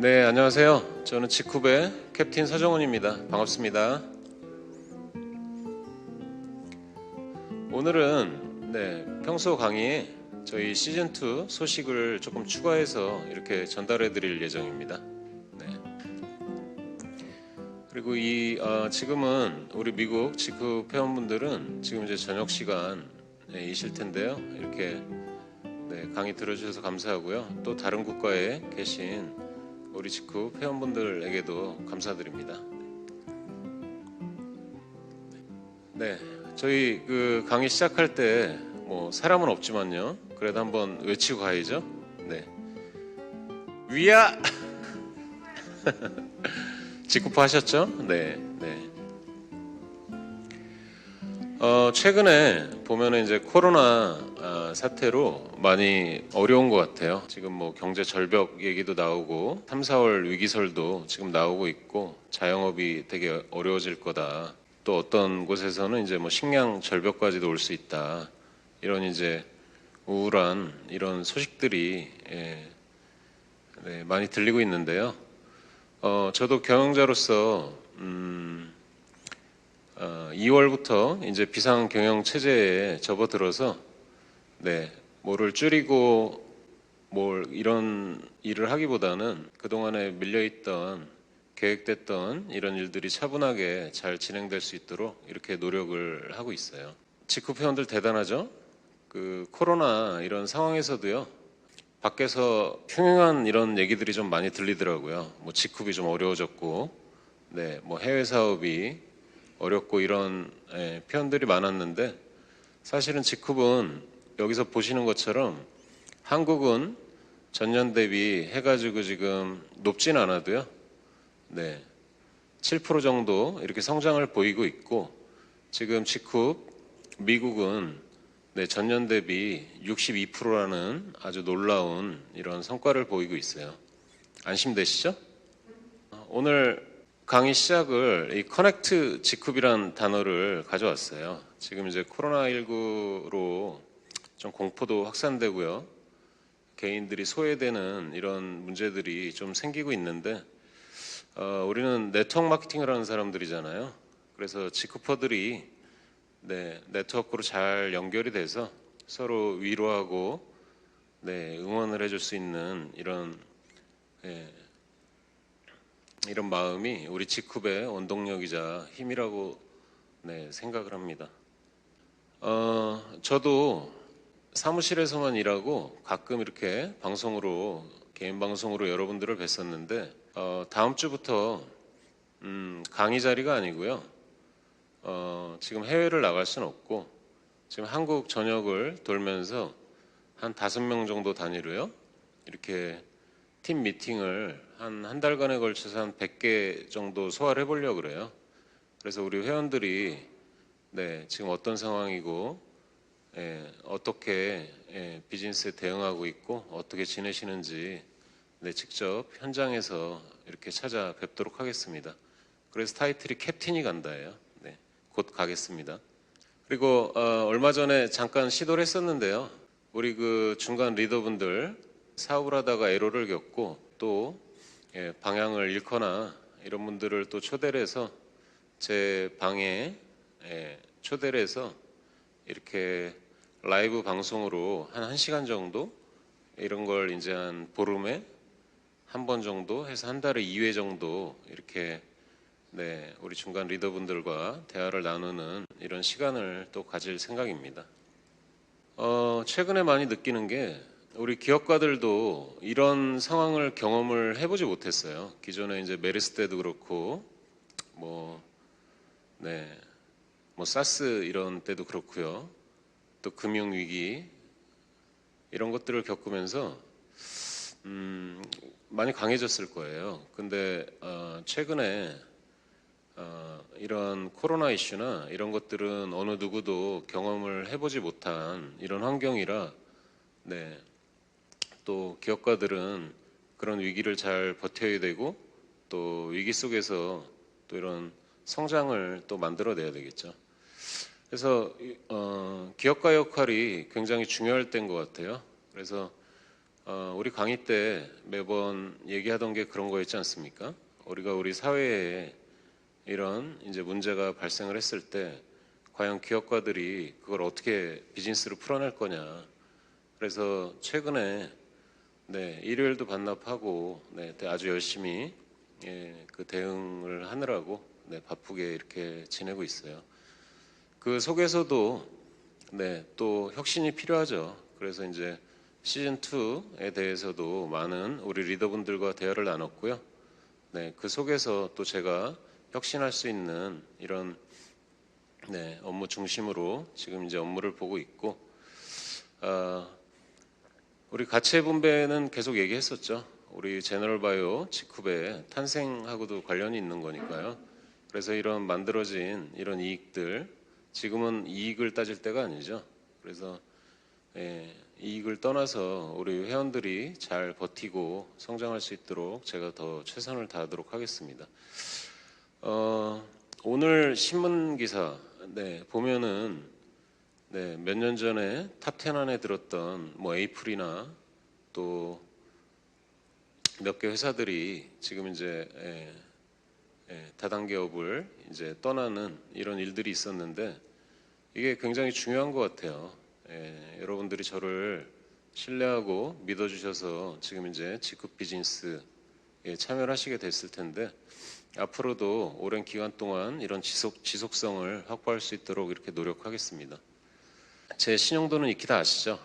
네, 안녕하세요. 저는 직후배 캡틴 서정훈입니다. 반갑습니다. 오늘은 평소 강의에 저희 시즌2 소식을 조금 추가해서 이렇게 전달해 드릴 예정입니다. 네. 그리고 지금은 우리 미국 직후 회원분들은 지금 이제 저녁 시간이실 텐데요. 이렇게 강의 들어주셔서 감사하고요. 또 다른 국가에 계신 우리 직후 회원분들에게도 감사드립니다. 네, 저희 그 강의 시작할 때 사람은 없지만요. 그래도 한번 외치고 가야죠. 네, 위아 직후파 하셨죠? 네, 네. 최근에 보면은 이제 코로나 사태로 많이 어려운 것 같아요. 지금 경제 절벽 얘기도 나오고 3, 4월 위기설도 지금 나오고 있고 자영업이 되게 어려워질 거다. 또 어떤 곳에서는 이제 식량 절벽까지도 올 수 있다. 이런 이제 우울한 이런 소식들이 많이 들리고 있는데요. 저도 경영자로서 2월부터 이제 비상 경영 체제에 접어들어서 뭐를 줄이고 이런 일을 하기보다는 그동안에 밀려있던 계획됐던 이런 일들이 차분하게 잘 진행될 수 있도록 이렇게 노력을 하고 있어요. 직후 회원들 대단하죠? 그 코로나 이런 상황에서도요. 밖에서 흉흉한 이런 얘기들이 좀 많이 들리더라고요. 직후비 좀 어려워졌고, 해외 사업이 어렵고 이런 표현들이 많았는데 사실은 직후은 여기서 보시는 것처럼 한국은 전년 대비 해가지고 지금 높진 않아도요. 7% 정도 이렇게 성장을 보이고 있고 지금 직후 미국은 전년 대비 62%라는 아주 놀라운 이런 성과를 보이고 있어요. 안심되시죠? 오늘 강의 시작을 이 커넥트 직후비란 단어를 가져왔어요. 지금 이제 코로나19로 좀 공포도 확산되고요. 개인들이 소외되는 이런 문제들이 좀 생기고 있는데 우리는 네트워크 마케팅을 하는 사람들이잖아요. 그래서 직후퍼들이 네트워크로 잘 연결이 돼서 서로 위로하고 응원을 해줄 수 있는 이런 이런 마음이 우리 직후의 원동력이자 힘이라고 생각을 합니다. 저도 사무실에서만 일하고 가끔 이렇게 방송으로 개인 방송으로 여러분들을 뵀었는데 다음 주부터 강의 자리가 아니고요. 지금 해외를 나갈 수는 없고 지금 한국 전역을 돌면서 한 5명 정도 단위로요. 이렇게 팀 미팅을 한 달간에 걸쳐서 한 100개 정도 소화를 해보려고 그래요. 그래서 우리 회원들이 지금 어떤 상황이고 어떻게 비즈니스에 대응하고 있고 어떻게 지내시는지 직접 현장에서 이렇게 찾아뵙도록 하겠습니다. 그래서 타이틀이 캡틴이 간다예요. 곧 가겠습니다. 그리고 얼마 전에 잠깐 시도를 했었는데요. 우리 그 중간 리더분들 사업을 하다가 에러를 겪고 또 방향을 잃거나 이런 분들을 또 초대를 해서 제 방에 초대를 해서 이렇게 라이브 방송으로 한 1시간 정도 이런 걸 이제 한 보름에 한 번 정도 해서 한 달에 2회 정도 이렇게 우리 중간 리더분들과 대화를 나누는 이런 시간을 또 가질 생각입니다. 최근에 많이 느끼는 게 우리 기업가들도 이런 상황을 경험을 해보지 못했어요. 기존에 이제 메르스 때도 그렇고 사스 이런 때도 그렇고요. 또 금융위기 이런 것들을 겪으면서 많이 강해졌을 거예요. 근데 최근에 이런 코로나 이슈나 이런 것들은 어느 누구도 경험을 해보지 못한 이런 환경이라 또 기업가들은 그런 위기를 잘 버텨야 되고 또 위기 속에서 또 이런 성장을 또 만들어내야 되겠죠. 그래서 기업가 역할이 굉장히 중요할 때인 것 같아요. 그래서 우리 강의 때 매번 얘기하던 게 그런 거였지 않습니까? 우리가 우리 사회에 이런 이제 문제가 발생을 했을 때 과연 기업가들이 그걸 어떻게 비즈니스로 풀어낼 거냐. 그래서 최근에 일요일도 반납하고 아주 열심히 그 대응을 하느라고 바쁘게 이렇게 지내고 있어요. 그 속에서도 또 혁신이 필요하죠. 그래서 이제 시즌 2에 대해서도 많은 우리 리더분들과 대화를 나눴고요. 그 속에서 또 제가 혁신할 수 있는 이런 업무 중심으로 지금 이제 업무를 보고 있고, 우리 가치의 분배는 계속 얘기했었죠. 우리 제너럴바이오 직후배 탄생하고도 관련이 있는 거니까요. 그래서 이런 만들어진 이런 이익들, 지금은 이익을 따질 때가 아니죠. 그래서 이익을 떠나서 우리 회원들이 잘 버티고 성장할 수 있도록 제가 더 최선을 다하도록 하겠습니다. 오늘 신문 기사 보면은 몇 년 전에 탑10 안에 들었던 뭐 에이플이나 또 몇 개 회사들이 지금 이제 다단계업을 이제 떠나는 이런 일들이 있었는데 이게 굉장히 중요한 것 같아요. 여러분들이 저를 신뢰하고 믿어주셔서 지금 이제 직급 비즈니스에 참여를 하시게 됐을 텐데 앞으로도 오랜 기간 동안 이런 지속성을 확보할 수 있도록 이렇게 노력하겠습니다. 제 신용도는 익히 다 아시죠?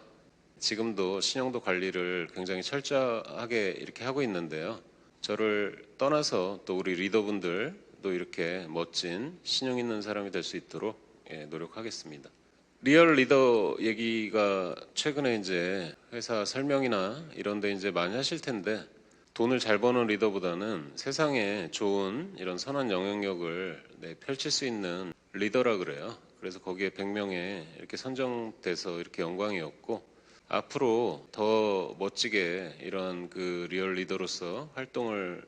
지금도 신용도 관리를 굉장히 철저하게 이렇게 하고 있는데요. 저를 떠나서 또 우리 리더분들도 이렇게 멋진 신용 있는 사람이 될 수 있도록 노력하겠습니다. 리얼 리더 얘기가 최근에 이제 회사 설명이나 이런 데 이제 많이 하실 텐데 돈을 잘 버는 리더보다는 세상에 좋은 이런 선한 영향력을 펼칠 수 있는 리더라 그래요. 그래서 거기에 100명에 이렇게 선정돼서 이렇게 영광이었고 앞으로 더 멋지게 이런 그 리얼 리더로서 활동을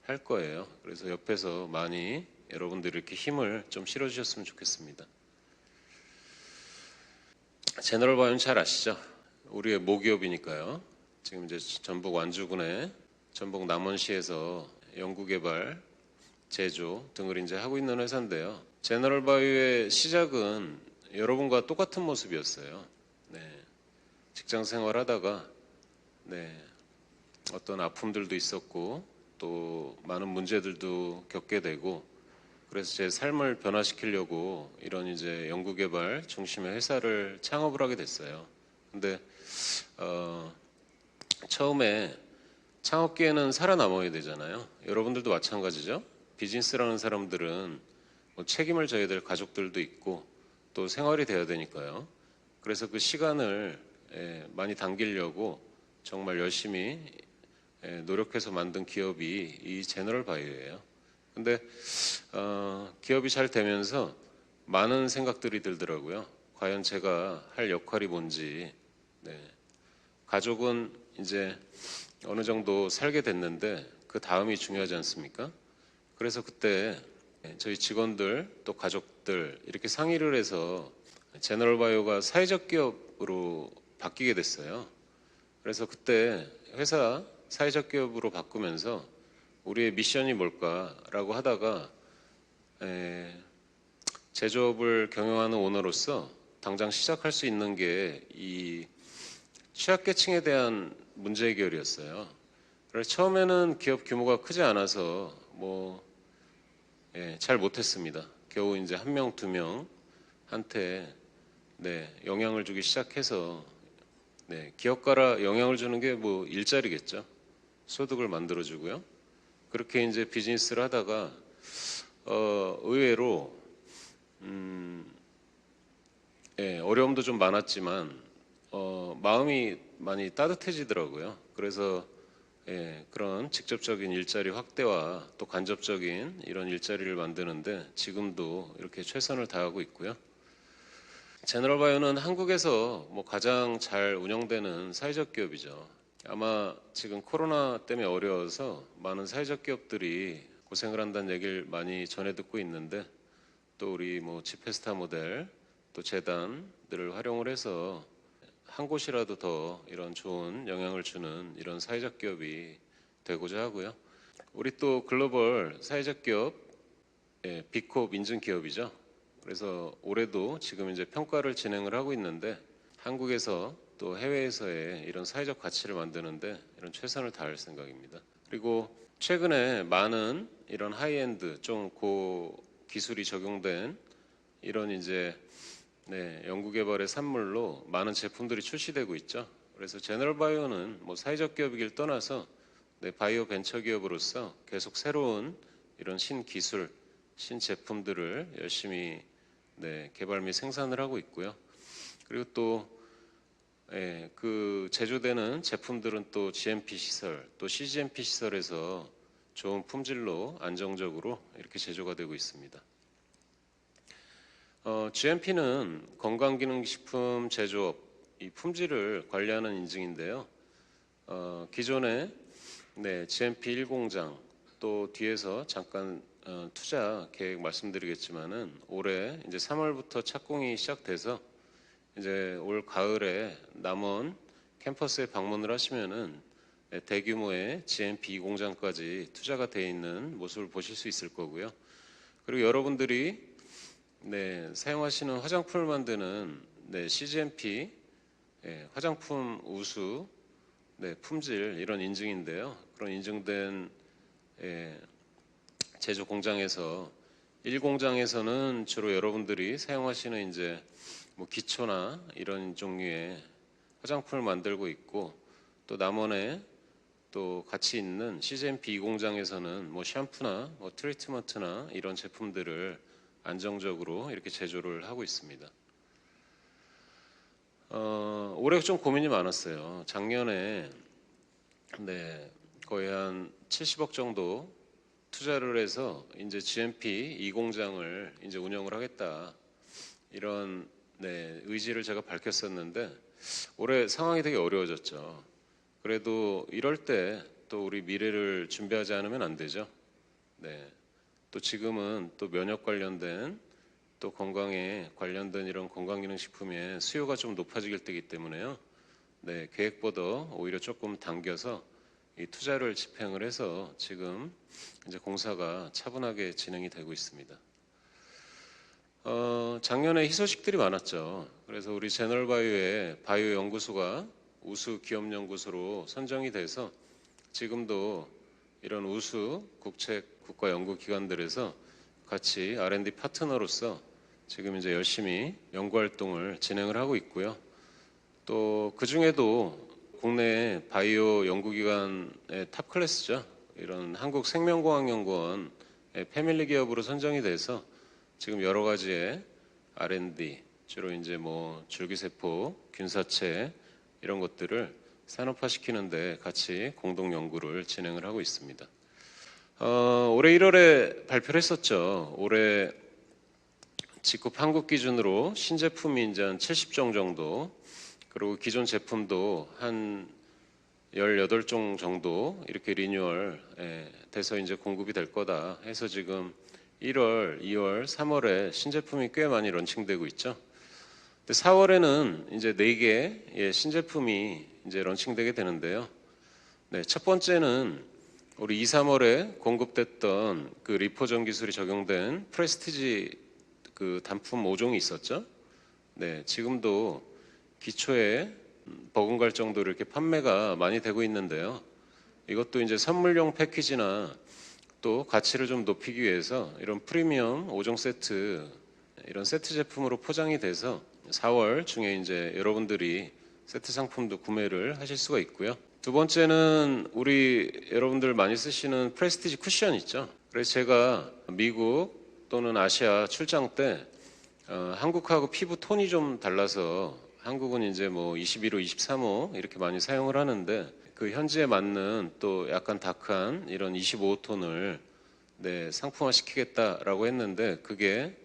할 거예요. 그래서 옆에서 많이 여러분들이 이렇게 힘을 좀 실어주셨으면 좋겠습니다. 제너럴바이오는 잘 아시죠? 우리의 모기업이니까요. 지금 이제 전북 완주군에 전북 남원시에서 연구개발, 제조 등을 이제 하고 있는 회사인데요. 제너럴바이오의 시작은 여러분과 똑같은 모습이었어요. 직장 생활하다가 어떤 아픔들도 있었고 또 많은 문제들도 겪게 되고 그래서 제 삶을 변화시키려고 이런 이제 연구개발 중심의 회사를 창업을 하게 됐어요. 근데 처음에 창업기에는 살아남아야 되잖아요. 여러분들도 마찬가지죠. 비즈니스라는 사람들은 뭐 책임을 져야 될 가족들도 있고 또 생활이 돼야 되니까요. 그래서 그 시간을 많이 당기려고 정말 열심히 노력해서 만든 기업이 이 제너럴바이오예요. 근데 기업이 잘 되면서 많은 생각들이 들더라고요. 과연 제가 할 역할이 뭔지. 가족은 이제 어느 정도 살게 됐는데 그 다음이 중요하지 않습니까? 그래서 그때 저희 직원들 또 가족들 이렇게 상의를 해서 제너럴바이오가 사회적 기업으로 바뀌게 됐어요. 그래서 그때 회사 사회적 기업으로 바꾸면서 우리의 미션이 뭘까라고 하다가 제조업을 경영하는 오너로서 당장 시작할 수 있는 게 이 취약계층에 대한 문제 해결이었어요. 그래서 처음에는 기업 규모가 크지 않아서 잘 못했습니다. 겨우 이제 1명, 2명한테 영향을 주기 시작해서 기업가라 영향을 주는 게 뭐 일자리겠죠. 소득을 만들어주고요. 그렇게 이제 비즈니스를 하다가 의외로 어려움도 좀 많았지만 마음이 많이 따뜻해지더라고요. 그래서 그런 직접적인 일자리 확대와 또 간접적인 이런 일자리를 만드는데 지금도 이렇게 최선을 다하고 있고요. 제너럴바이오는 한국에서 가장 잘 운영되는 사회적 기업이죠. 아마 지금 코로나 때문에 어려워서 많은 사회적 기업들이 고생을 한다는 얘기를 많이 전해 듣고 있는데 또 우리 지페스타 모델 또 재단들을 활용을 해서 한 곳이라도 더 이런 좋은 영향을 주는 이런 사회적 기업이 되고자 하고요. 우리 또 글로벌 사회적 기업, 비콥 인증 기업이죠. 그래서 올해도 지금 이제 평가를 진행을 하고 있는데 한국에서 또 해외에서의 이런 사회적 가치를 만드는데 이런 최선을 다할 생각입니다. 그리고 최근에 많은 이런 하이엔드 좀 고 기술이 적용된 이런 이제 연구개발의 산물로 많은 제품들이 출시되고 있죠. 그래서 제너럴바이오는 뭐 사회적 기업이길 떠나서 바이오 벤처 기업으로서 계속 새로운 이런 신기술, 신제품들을 열심히 개발 및 생산을 하고 있고요. 그리고 또 그 제조되는 제품들은 또 GMP 시설, 또 CGMP 시설에서 좋은 품질로 안정적으로 이렇게 제조가 되고 있습니다. GMP는 건강기능식품 제조업 이 품질을 관리하는 인증인데요. 기존에 GMP 1공장 또 뒤에서 잠깐 투자 계획 말씀드리겠지만은 올해 이제 3월부터 착공이 시작돼서 이제 올 가을에 남원 캠퍼스에 방문을 하시면은 대규모의 GMP 2공장까지 투자가 되어 있는 모습을 보실 수 있을 거고요. 그리고 여러분들이 사용하시는 화장품을 만드는 CGMP 화장품 우수 품질 이런 인증인데요. 그런 인증된 제조 공장에서 1공장에서는 주로 여러분들이 사용하시는 이제 뭐 기초나 이런 종류의 화장품을 만들고 있고 또 남원에 또 같이 있는 CGMP 2공장에서는 뭐 샴푸나 뭐 트리트먼트나 이런 제품들을 안정적으로 이렇게 제조를 하고 있습니다. 올해 좀 고민이 많았어요. 작년에 거의 한 70억 정도 투자를 해서 이제 GMP 2공장을 이제 운영을 하겠다 이런 의지를 제가 밝혔었는데 올해 상황이 되게 어려워졌죠. 그래도 이럴 때 또 우리 미래를 준비하지 않으면 안 되죠. 또 지금은 또 면역 관련된 또 건강에 관련된 이런 건강기능식품의 수요가 좀 높아질 때이기 때문에요. 계획보다 오히려 조금 당겨서 이 투자를 집행을 해서 지금 이제 공사가 차분하게 진행이 되고 있습니다. 작년에 희소식들이 많았죠. 그래서 우리 제너럴바이오의 바이오 연구소가 우수 기업 연구소로 선정이 돼서 지금도 이런 우수 국가 연구 기관들에서 같이 R&D 파트너로서 지금 이제 열심히 연구 활동을 진행을 하고 있고요. 또 그 중에도 국내 바이오 연구기관의 탑 클래스죠. 이런 한국생명공학연구원 패밀리 기업으로 선정이 돼서 지금 여러 가지의 R&D 주로 이제 뭐 줄기세포, 균사체 이런 것들을 산업화시키는데 같이 공동 연구를 진행을 하고 있습니다. 올해 1월에 발표를 했었죠. 올해 직급 한국 기준으로 신제품이 이제 한 70종 정도, 그리고 기존 제품도 한 18종 정도 이렇게 리뉴얼 돼서 이제 공급이 될 거다 해서 지금 1월, 2월, 3월에 신제품이 꽤 많이 런칭되고 있죠. 4월에는 이제 4개의 신제품이 이제 런칭되게 되는데요. 첫 번째는 우리 2, 3월에 공급됐던 그 리포전 기술이 적용된 프레스티지 그 단품 5종이 있었죠. 지금도 기초에 버금갈 정도로 이렇게 판매가 많이 되고 있는데요. 이것도 이제 선물용 패키지나 또 가치를 좀 높이기 위해서 이런 프리미엄 5종 세트 이런 세트 제품으로 포장이 돼서 4월 중에 이제 여러분들이 세트 상품도 구매를 하실 수가 있고요. 두 번째는 우리 여러분들 많이 쓰시는 프레스티지 쿠션 있죠. 그래서 제가 미국 또는 아시아 출장 때 한국하고 피부 톤이 좀 달라서 한국은 이제 뭐 21호, 23호 이렇게 많이 사용을 하는데 그 현지에 맞는 또 약간 다크한 이런 25톤을 상품화 시키겠다라고 했는데 그게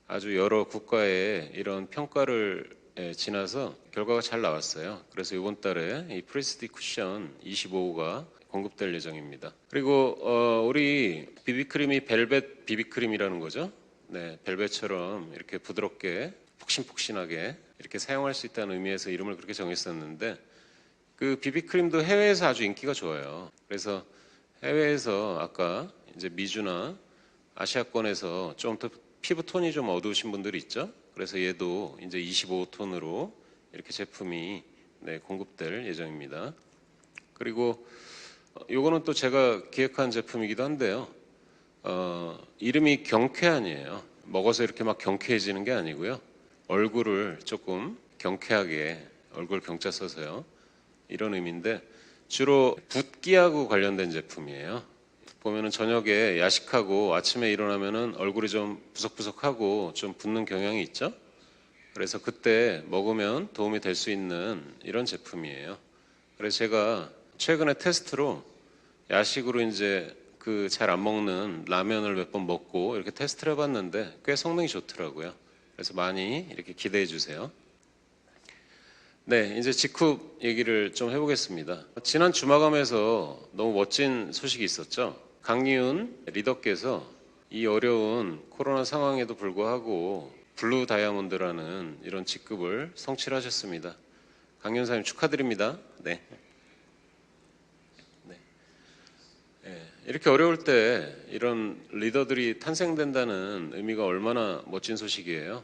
아주 여러 국가의 이런 평가를 지나서 결과가 잘 나왔어요. 그래서 이번 달에 이 프레스티 쿠션 25호가 공급될 예정입니다. 그리고 우리 비비크림이 벨벳 비비크림이라는 거죠. 벨벳처럼 이렇게 부드럽게 폭신폭신하게 이렇게 사용할 수 있다는 의미에서 이름을 그렇게 정했었는데 그 비비크림도 해외에서 아주 인기가 좋아요. 그래서 해외에서 아까 이제 미주나 아시아권에서 좀 더 피부 톤이 좀 어두우신 분들이 있죠. 그래서 얘도 이제 25톤으로 이렇게 제품이 공급될 예정입니다. 그리고 요거는 또 제가 기획한 제품이기도 한데요. 이름이 경쾌한이에요. 먹어서 이렇게 막 경쾌해지는 게 아니고요. 얼굴을 조금 경쾌하게 얼굴 경자 써서요. 이런 의미인데 주로 붓기하고 관련된 제품이에요. 보면은 저녁에 야식하고 아침에 일어나면은 얼굴이 좀 부석부석하고 좀 붓는 경향이 있죠. 그래서 그때 먹으면 도움이 될 수 있는 이런 제품이에요. 그래서 제가 최근에 테스트로 야식으로 이제 그 잘 안 먹는 라면을 몇 번 먹고 이렇게 테스트를 해봤는데 꽤 성능이 좋더라고요. 그래서 많이 이렇게 기대해 주세요. 네, 이제 직후 얘기를 좀 해보겠습니다. 지난 주마감에서 너무 멋진 소식이 있었죠. 강리훈 리더께서 이 어려운 코로나 상황에도 불구하고 블루 다이아몬드라는 이런 직급을 성취를 하셨습니다. 강 연사님 축하드립니다. 네. 이렇게 어려울 때 이런 리더들이 탄생된다는 의미가 얼마나 멋진 소식이에요.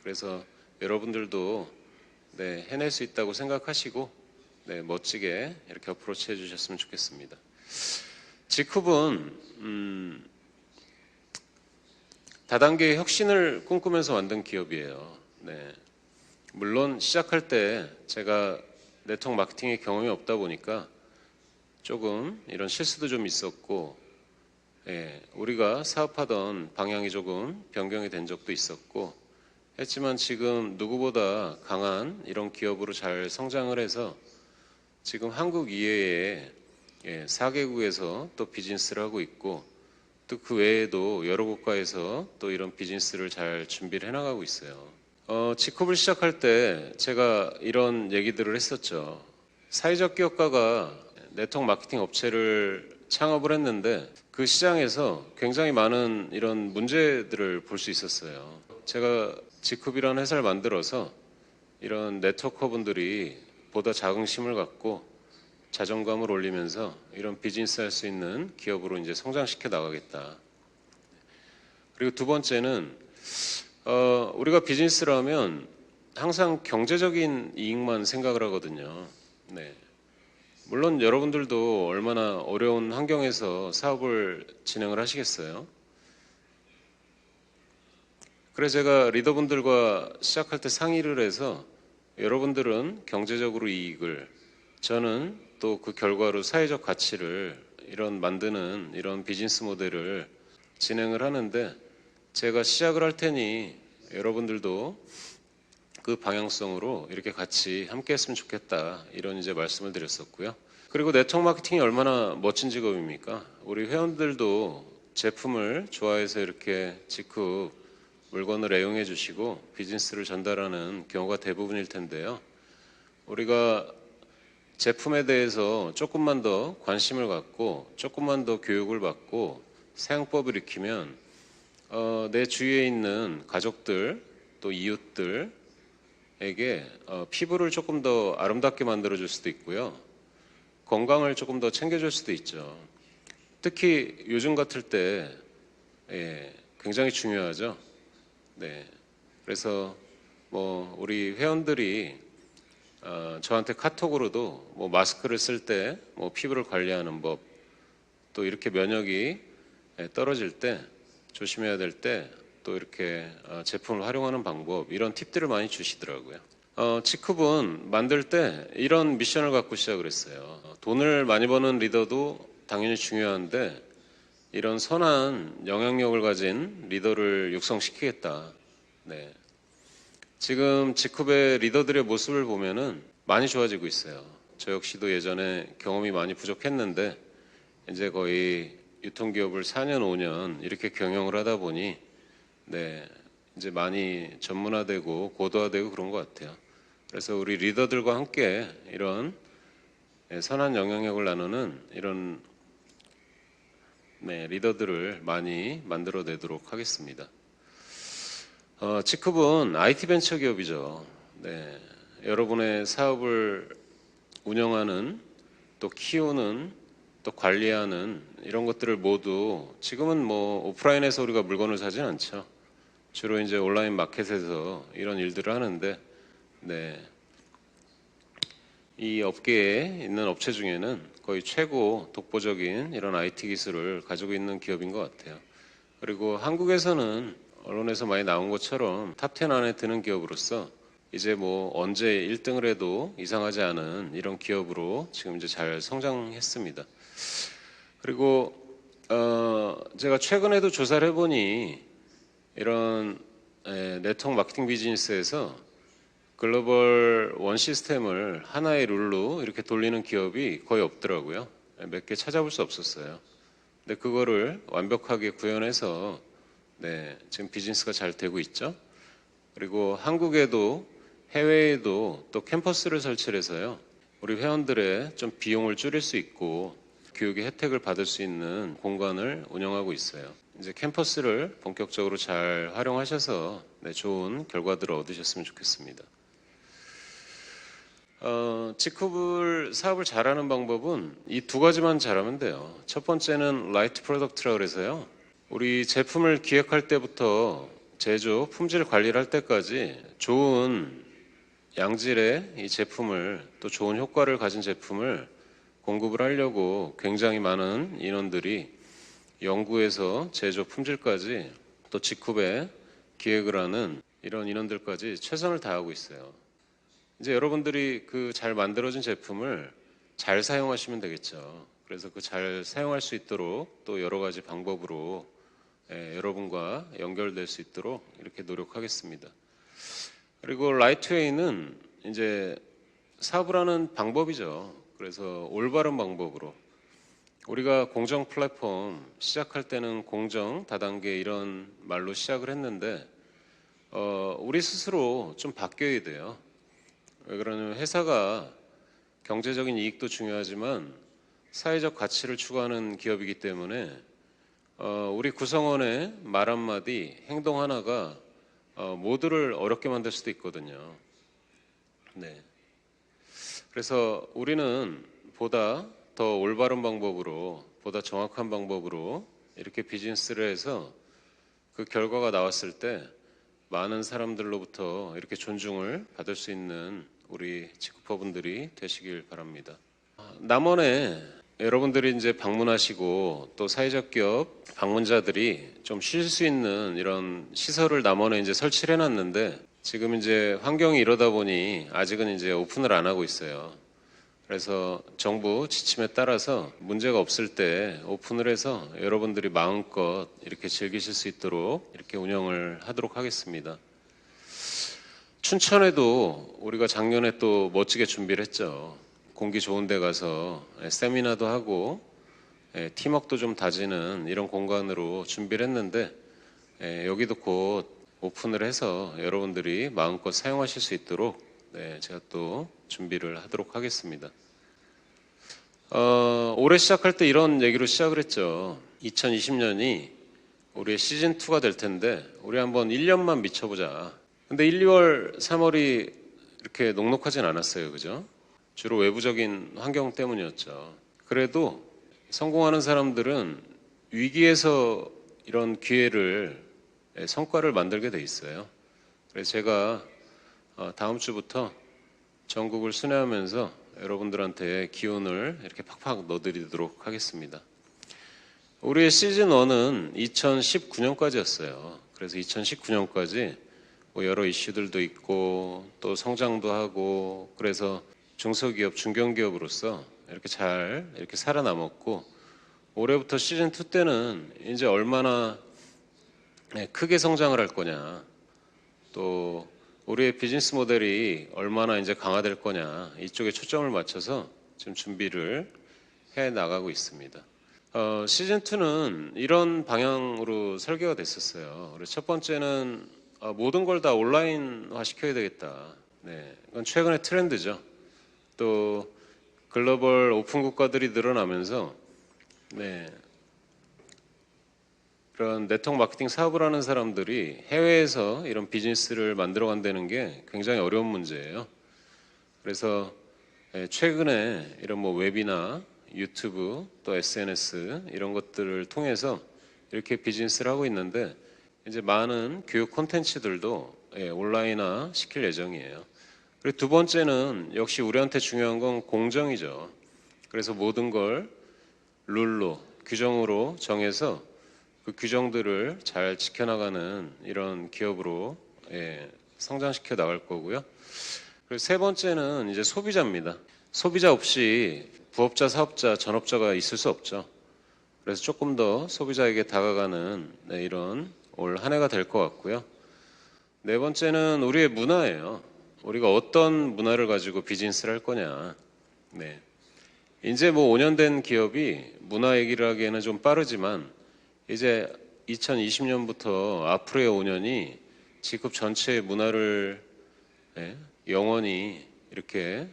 그래서 여러분들도 해낼 수 있다고 생각하시고 멋지게 이렇게 어프로치 해주셨으면 좋겠습니다. 직후은 다단계의 혁신을 꿈꾸면서 만든 기업이에요. 물론 시작할 때 제가 네트워크 마케팅의 경험이 없다 보니까 조금 이런 실수도 좀 있었고, 우리가 사업하던 방향이 조금 변경이 된 적도 있었고, 했지만 지금 누구보다 강한 이런 기업으로 잘 성장을 해서 지금 한국 이외에 4개국에서 또 비즈니스를 하고 있고, 또 그 외에도 여러 국가에서 또 이런 비즈니스를 잘 준비를 해나가고 있어요. 지컵을 시작할 때 제가 이런 얘기들을 했었죠. 사회적 기업가가 네트워크 마케팅 업체를 창업을 했는데 그 시장에서 굉장히 많은 이런 문제들을 볼 수 있었어요. 제가 지컵이라는 회사를 만들어서 이런 네트워커 분들이 보다 자긍심을 갖고 자존감을 올리면서 이런 비즈니스 할 수 있는 기업으로 이제 성장시켜 나가겠다. 그리고 두 번째는 우리가 비즈니스를 하면 항상 경제적인 이익만 생각을 하거든요. 물론 여러분들도 얼마나 어려운 환경에서 사업을 진행을 하시겠어요. 그래서 제가 리더분들과 시작할 때 상의를 해서 여러분들은 경제적으로 이익을, 저는 또 그 결과로 사회적 가치를 만드는 이런 비즈니스 모델을 진행을 하는데 제가 시작을 할 테니 여러분들도 그 방향성으로 이렇게 같이 함께 했으면 좋겠다, 이런 이제 말씀을 드렸었고요. 그리고 네트워크 마케팅이 얼마나 멋진 직업입니까? 우리 회원들도 제품을 좋아해서 이렇게 직후 물건을 애용해 주시고 비즈니스를 전달하는 경우가 대부분일 텐데요. 우리가 제품에 대해서 조금만 더 관심을 갖고 조금만 더 교육을 받고 사용법을 익히면 내 주위에 있는 가족들 또 이웃들에게 피부를 조금 더 아름답게 만들어줄 수도 있고요. 건강을 조금 더 챙겨줄 수도 있죠. 특히 요즘 같을 때 굉장히 중요하죠. 그래서 우리 회원들이 저한테 카톡으로도 마스크를 쓸 때 피부를 관리하는 법, 또 이렇게 면역이 떨어질 때 조심해야 될 때 또 이렇게 제품을 활용하는 방법, 이런 팁들을 많이 주시더라고요. 치쿰은 만들 때 이런 미션을 갖고 시작을 했어요. 돈을 많이 버는 리더도 당연히 중요한데 이런 선한 영향력을 가진 리더를 육성시키겠다. 지금 지쿰의 리더들의 모습을 보면은 많이 좋아지고 있어요. 저 역시도 예전에 경험이 많이 부족했는데 이제 거의 유통기업을 4년, 5년 이렇게 경영을 하다 보니 이제 많이 전문화되고 고도화되고 그런 것 같아요. 그래서 우리 리더들과 함께 이런 선한 영향력을 나누는 이런 리더들을 많이 만들어내도록 하겠습니다. 치쿰은 IT 벤처 기업이죠. 네, 여러분의 사업을 운영하는 또 키우는 또 관리하는 이런 것들을 모두 지금은 뭐 오프라인에서 우리가 물건을 사진 않죠. 주로 이제 온라인 마켓에서 이런 일들을 하는데, 네, 이 업계에 있는 업체 중에는 거의 최고 독보적인 이런 IT 기술을 가지고 있는 기업인 것 같아요. 그리고 한국에서는 언론에서 많이 나온 것처럼 탑10 안에 드는 기업으로서 이제 뭐 언제 1등을 해도 이상하지 않은 이런 기업으로 지금 이제 잘 성장했습니다. 그리고 제가 최근에도 조사를 해보니 이런 네트워크 마케팅 비즈니스에서 글로벌 원 시스템을 하나의 룰로 이렇게 돌리는 기업이 거의 없더라고요. 몇 개 찾아볼 수 없었어요. 근데 그거를 완벽하게 구현해서 네, 지금 비즈니스가 잘 되고 있죠. 그리고 한국에도 해외에도 또 캠퍼스를 설치를 해서요. 우리 회원들의 좀 비용을 줄일 수 있고 교육의 혜택을 받을 수 있는 공간을 운영하고 있어요. 이제 캠퍼스를 본격적으로 잘 활용하셔서 네, 좋은 결과들을 얻으셨으면 좋겠습니다. 직후불 사업을 잘하는 방법은 이 두 가지만 잘하면 돼요. 첫 번째는 라이트 프로덕트라고 그래서요. 우리 제품을 기획할 때부터 제조, 품질 관리를 할 때까지 좋은 양질의 이 제품을 또 좋은 효과를 가진 제품을 공급을 하려고 굉장히 많은 인원들이 연구에서 제조, 품질까지 또 직후에 기획을 하는 이런 인원들까지 최선을 다하고 있어요. 이제 여러분들이 그 잘 만들어진 제품을 잘 사용하시면 되겠죠. 그래서 그 잘 사용할 수 있도록 또 여러 가지 방법으로 여러분과 연결될 수 있도록 이렇게 노력하겠습니다. 그리고 라이트웨이는 이제 사업을 하는 방법이죠. 그래서 올바른 방법으로 우리가 공정 플랫폼 시작할 때는 공정 다단계 이런 말로 시작을 했는데 우리 스스로 좀 바뀌어야 돼요. 왜 그러냐면 회사가 경제적인 이익도 중요하지만 사회적 가치를 추구하는 기업이기 때문에 우리 구성원의 말 한마디, 행동 하나가 모두를 어렵게 만들 수도 있거든요. 네. 그래서 우리는 보다 더 올바른 방법으로, 보다 정확한 방법으로 이렇게 비즈니스를 해서 그 결과가 나왔을 때 많은 사람들로부터 이렇게 존중을 받을 수 있는 우리 직구퍼분들이 되시길 바랍니다. 남원에 여러분들이 이제 방문하시고 또 사회적 기업 방문자들이 좀 쉴 수 있는 이런 시설을 남원에 이제 설치를 해놨는데 지금 이제 환경이 이러다 보니 아직은 이제 오픈을 안 하고 있어요. 그래서 정부 지침에 따라서 문제가 없을 때 오픈을 해서 여러분들이 마음껏 이렇게 즐기실 수 있도록 이렇게 운영을 하도록 하겠습니다. 춘천에도 우리가 작년에 또 멋지게 준비를 했죠. 공기 좋은 데 가서 세미나도 하고 팀워크도 좀 다지는 이런 공간으로 준비를 했는데 여기도 곧 오픈을 해서 여러분들이 마음껏 사용하실 수 있도록 제가 또 준비를 하도록 하겠습니다. 올해 시작할 때 이런 얘기로 시작을 했죠. 2020년이 우리의 시즌2가 될 텐데 우리 한번 1년만 미쳐보자. 근데 1, 2월, 3월이 이렇게 녹록하진 않았어요. 그죠? 주로 외부적인 환경 때문이었죠. 그래도 성공하는 사람들은 위기에서 이런 기회를, 성과를 만들게 돼 있어요. 그래서 제가 다음 주부터 전국을 순회하면서 여러분들한테 기운을 이렇게 팍팍 넣어드리도록 하겠습니다. 우리의 시즌1은 2019년까지였어요. 그래서 2019년까지 여러 이슈들도 있고 또 성장도 하고 그래서 중소기업, 중견기업으로서 이렇게 잘 이렇게 살아남았고 올해부터 시즌2 때는 이제 얼마나 크게 성장을 할 거냐 또 우리의 비즈니스 모델이 얼마나 이제 강화될 거냐 이쪽에 초점을 맞춰서 지금 준비를 해 나가고 있습니다. 시즌2는 이런 방향으로 설계가 됐었어요. 그래서 첫 번째는 모든 걸 다 온라인화 시켜야 되겠다. 네, 이건 최근의 트렌드죠. 또 글로벌 오픈 국가들이 늘어나면서 그런 네트워크 마케팅 사업을 하는 사람들이 해외에서 이런 비즈니스를 만들어 간다는 게 굉장히 어려운 문제예요. 그래서 최근에 이런 뭐 웹이나 유튜브 또 SNS 이런 것들을 통해서 이렇게 비즈니스를 하고 있는데 이제 많은 교육 콘텐츠들도 온라인화 시킬 예정이에요. 그리고 두 번째는 역시 우리한테 중요한 건 공정이죠. 그래서 모든 걸 룰로 규정으로 정해서 그 규정들을 잘 지켜나가는 이런 기업으로 성장시켜 나갈 거고요. 그리고 세 번째는 이제 소비자입니다. 소비자 없이 부업자, 사업자, 전업자가 있을 수 없죠. 그래서 조금 더 소비자에게 다가가는 이런 올 한 해가 될 것 같고요. 네 번째는 우리의 문화예요. 우리가 어떤 문화를 가지고 비즈니스를 할 거냐. 네. 이제 뭐 5년 된 기업이 문화 얘기를 하기에는 좀 빠르지만 이제 2020년부터 앞으로의 5년이 직급 전체의 문화를 영원히 이렇게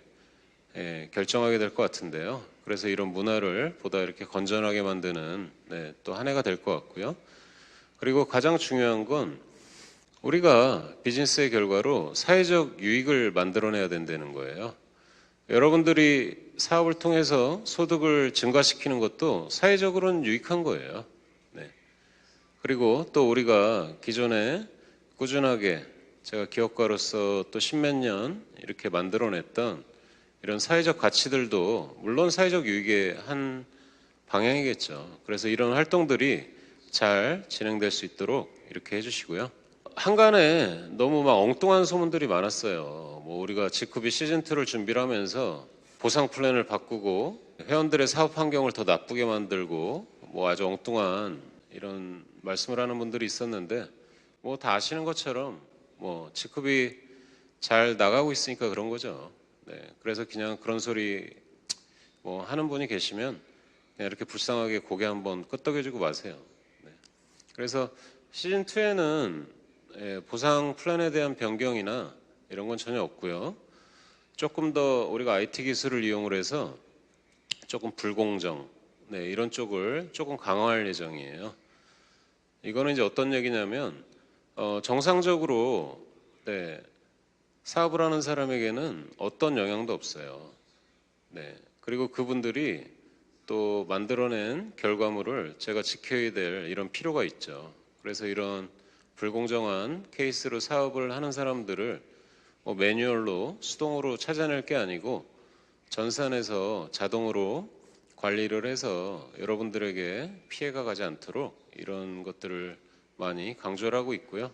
결정하게 될 것 같은데요. 그래서 이런 문화를 보다 이렇게 건전하게 만드는 또 한 해가 될 것 같고요. 그리고 가장 중요한 건 우리가 비즈니스의 결과로 사회적 유익을 만들어내야 된다는 거예요. 여러분들이 사업을 통해서 소득을 증가시키는 것도 사회적으로는 유익한 거예요. 네. 그리고 또 우리가 기존에 꾸준하게 제가 기업가로서 또 십몇 년 이렇게 만들어냈던 이런 사회적 가치들도 물론 사회적 유익의 한 방향이겠죠. 그래서 이런 활동들이 잘 진행될 수 있도록 이렇게 해주시고요. 한간에 너무 막 엉뚱한 소문들이 많았어요. 뭐 우리가 지쿠비 시즌2를 준비를 하면서 보상 플랜을 바꾸고 회원들의 사업 환경을 더 나쁘게 만들고 뭐 아주 엉뚱한 이런 말씀을 하는 분들이 있었는데 뭐 다 아시는 것처럼 뭐 지쿠비 잘 나가고 있으니까 그런 거죠. 네, 그래서 그냥 그런 소리 뭐 하는 분이 계시면 그냥 이렇게 불쌍하게 고개 한번 끄덕여주고 마세요. 네. 그래서 시즌 2에는 보상 플랜에 대한 변경이나 이런 건 전혀 없고요. 조금 더 우리가 IT 기술을 이용을 해서 조금 불공정, 이런 쪽을 조금 강화할 예정이에요. 이거는 이제 어떤 얘기냐면 정상적으로 사업을 하는 사람에게는 어떤 영향도 없어요. 그리고 그분들이 또 만들어낸 결과물을 제가 지켜야 될 이런 필요가 있죠. 그래서 이런 불공정한 케이스로 사업을 하는 사람들을 뭐 매뉴얼로 수동으로 찾아낼 게 아니고 전산에서 자동으로 관리를 해서 여러분들에게 피해가 가지 않도록 이런 것들을 많이 강조를 하고 있고요.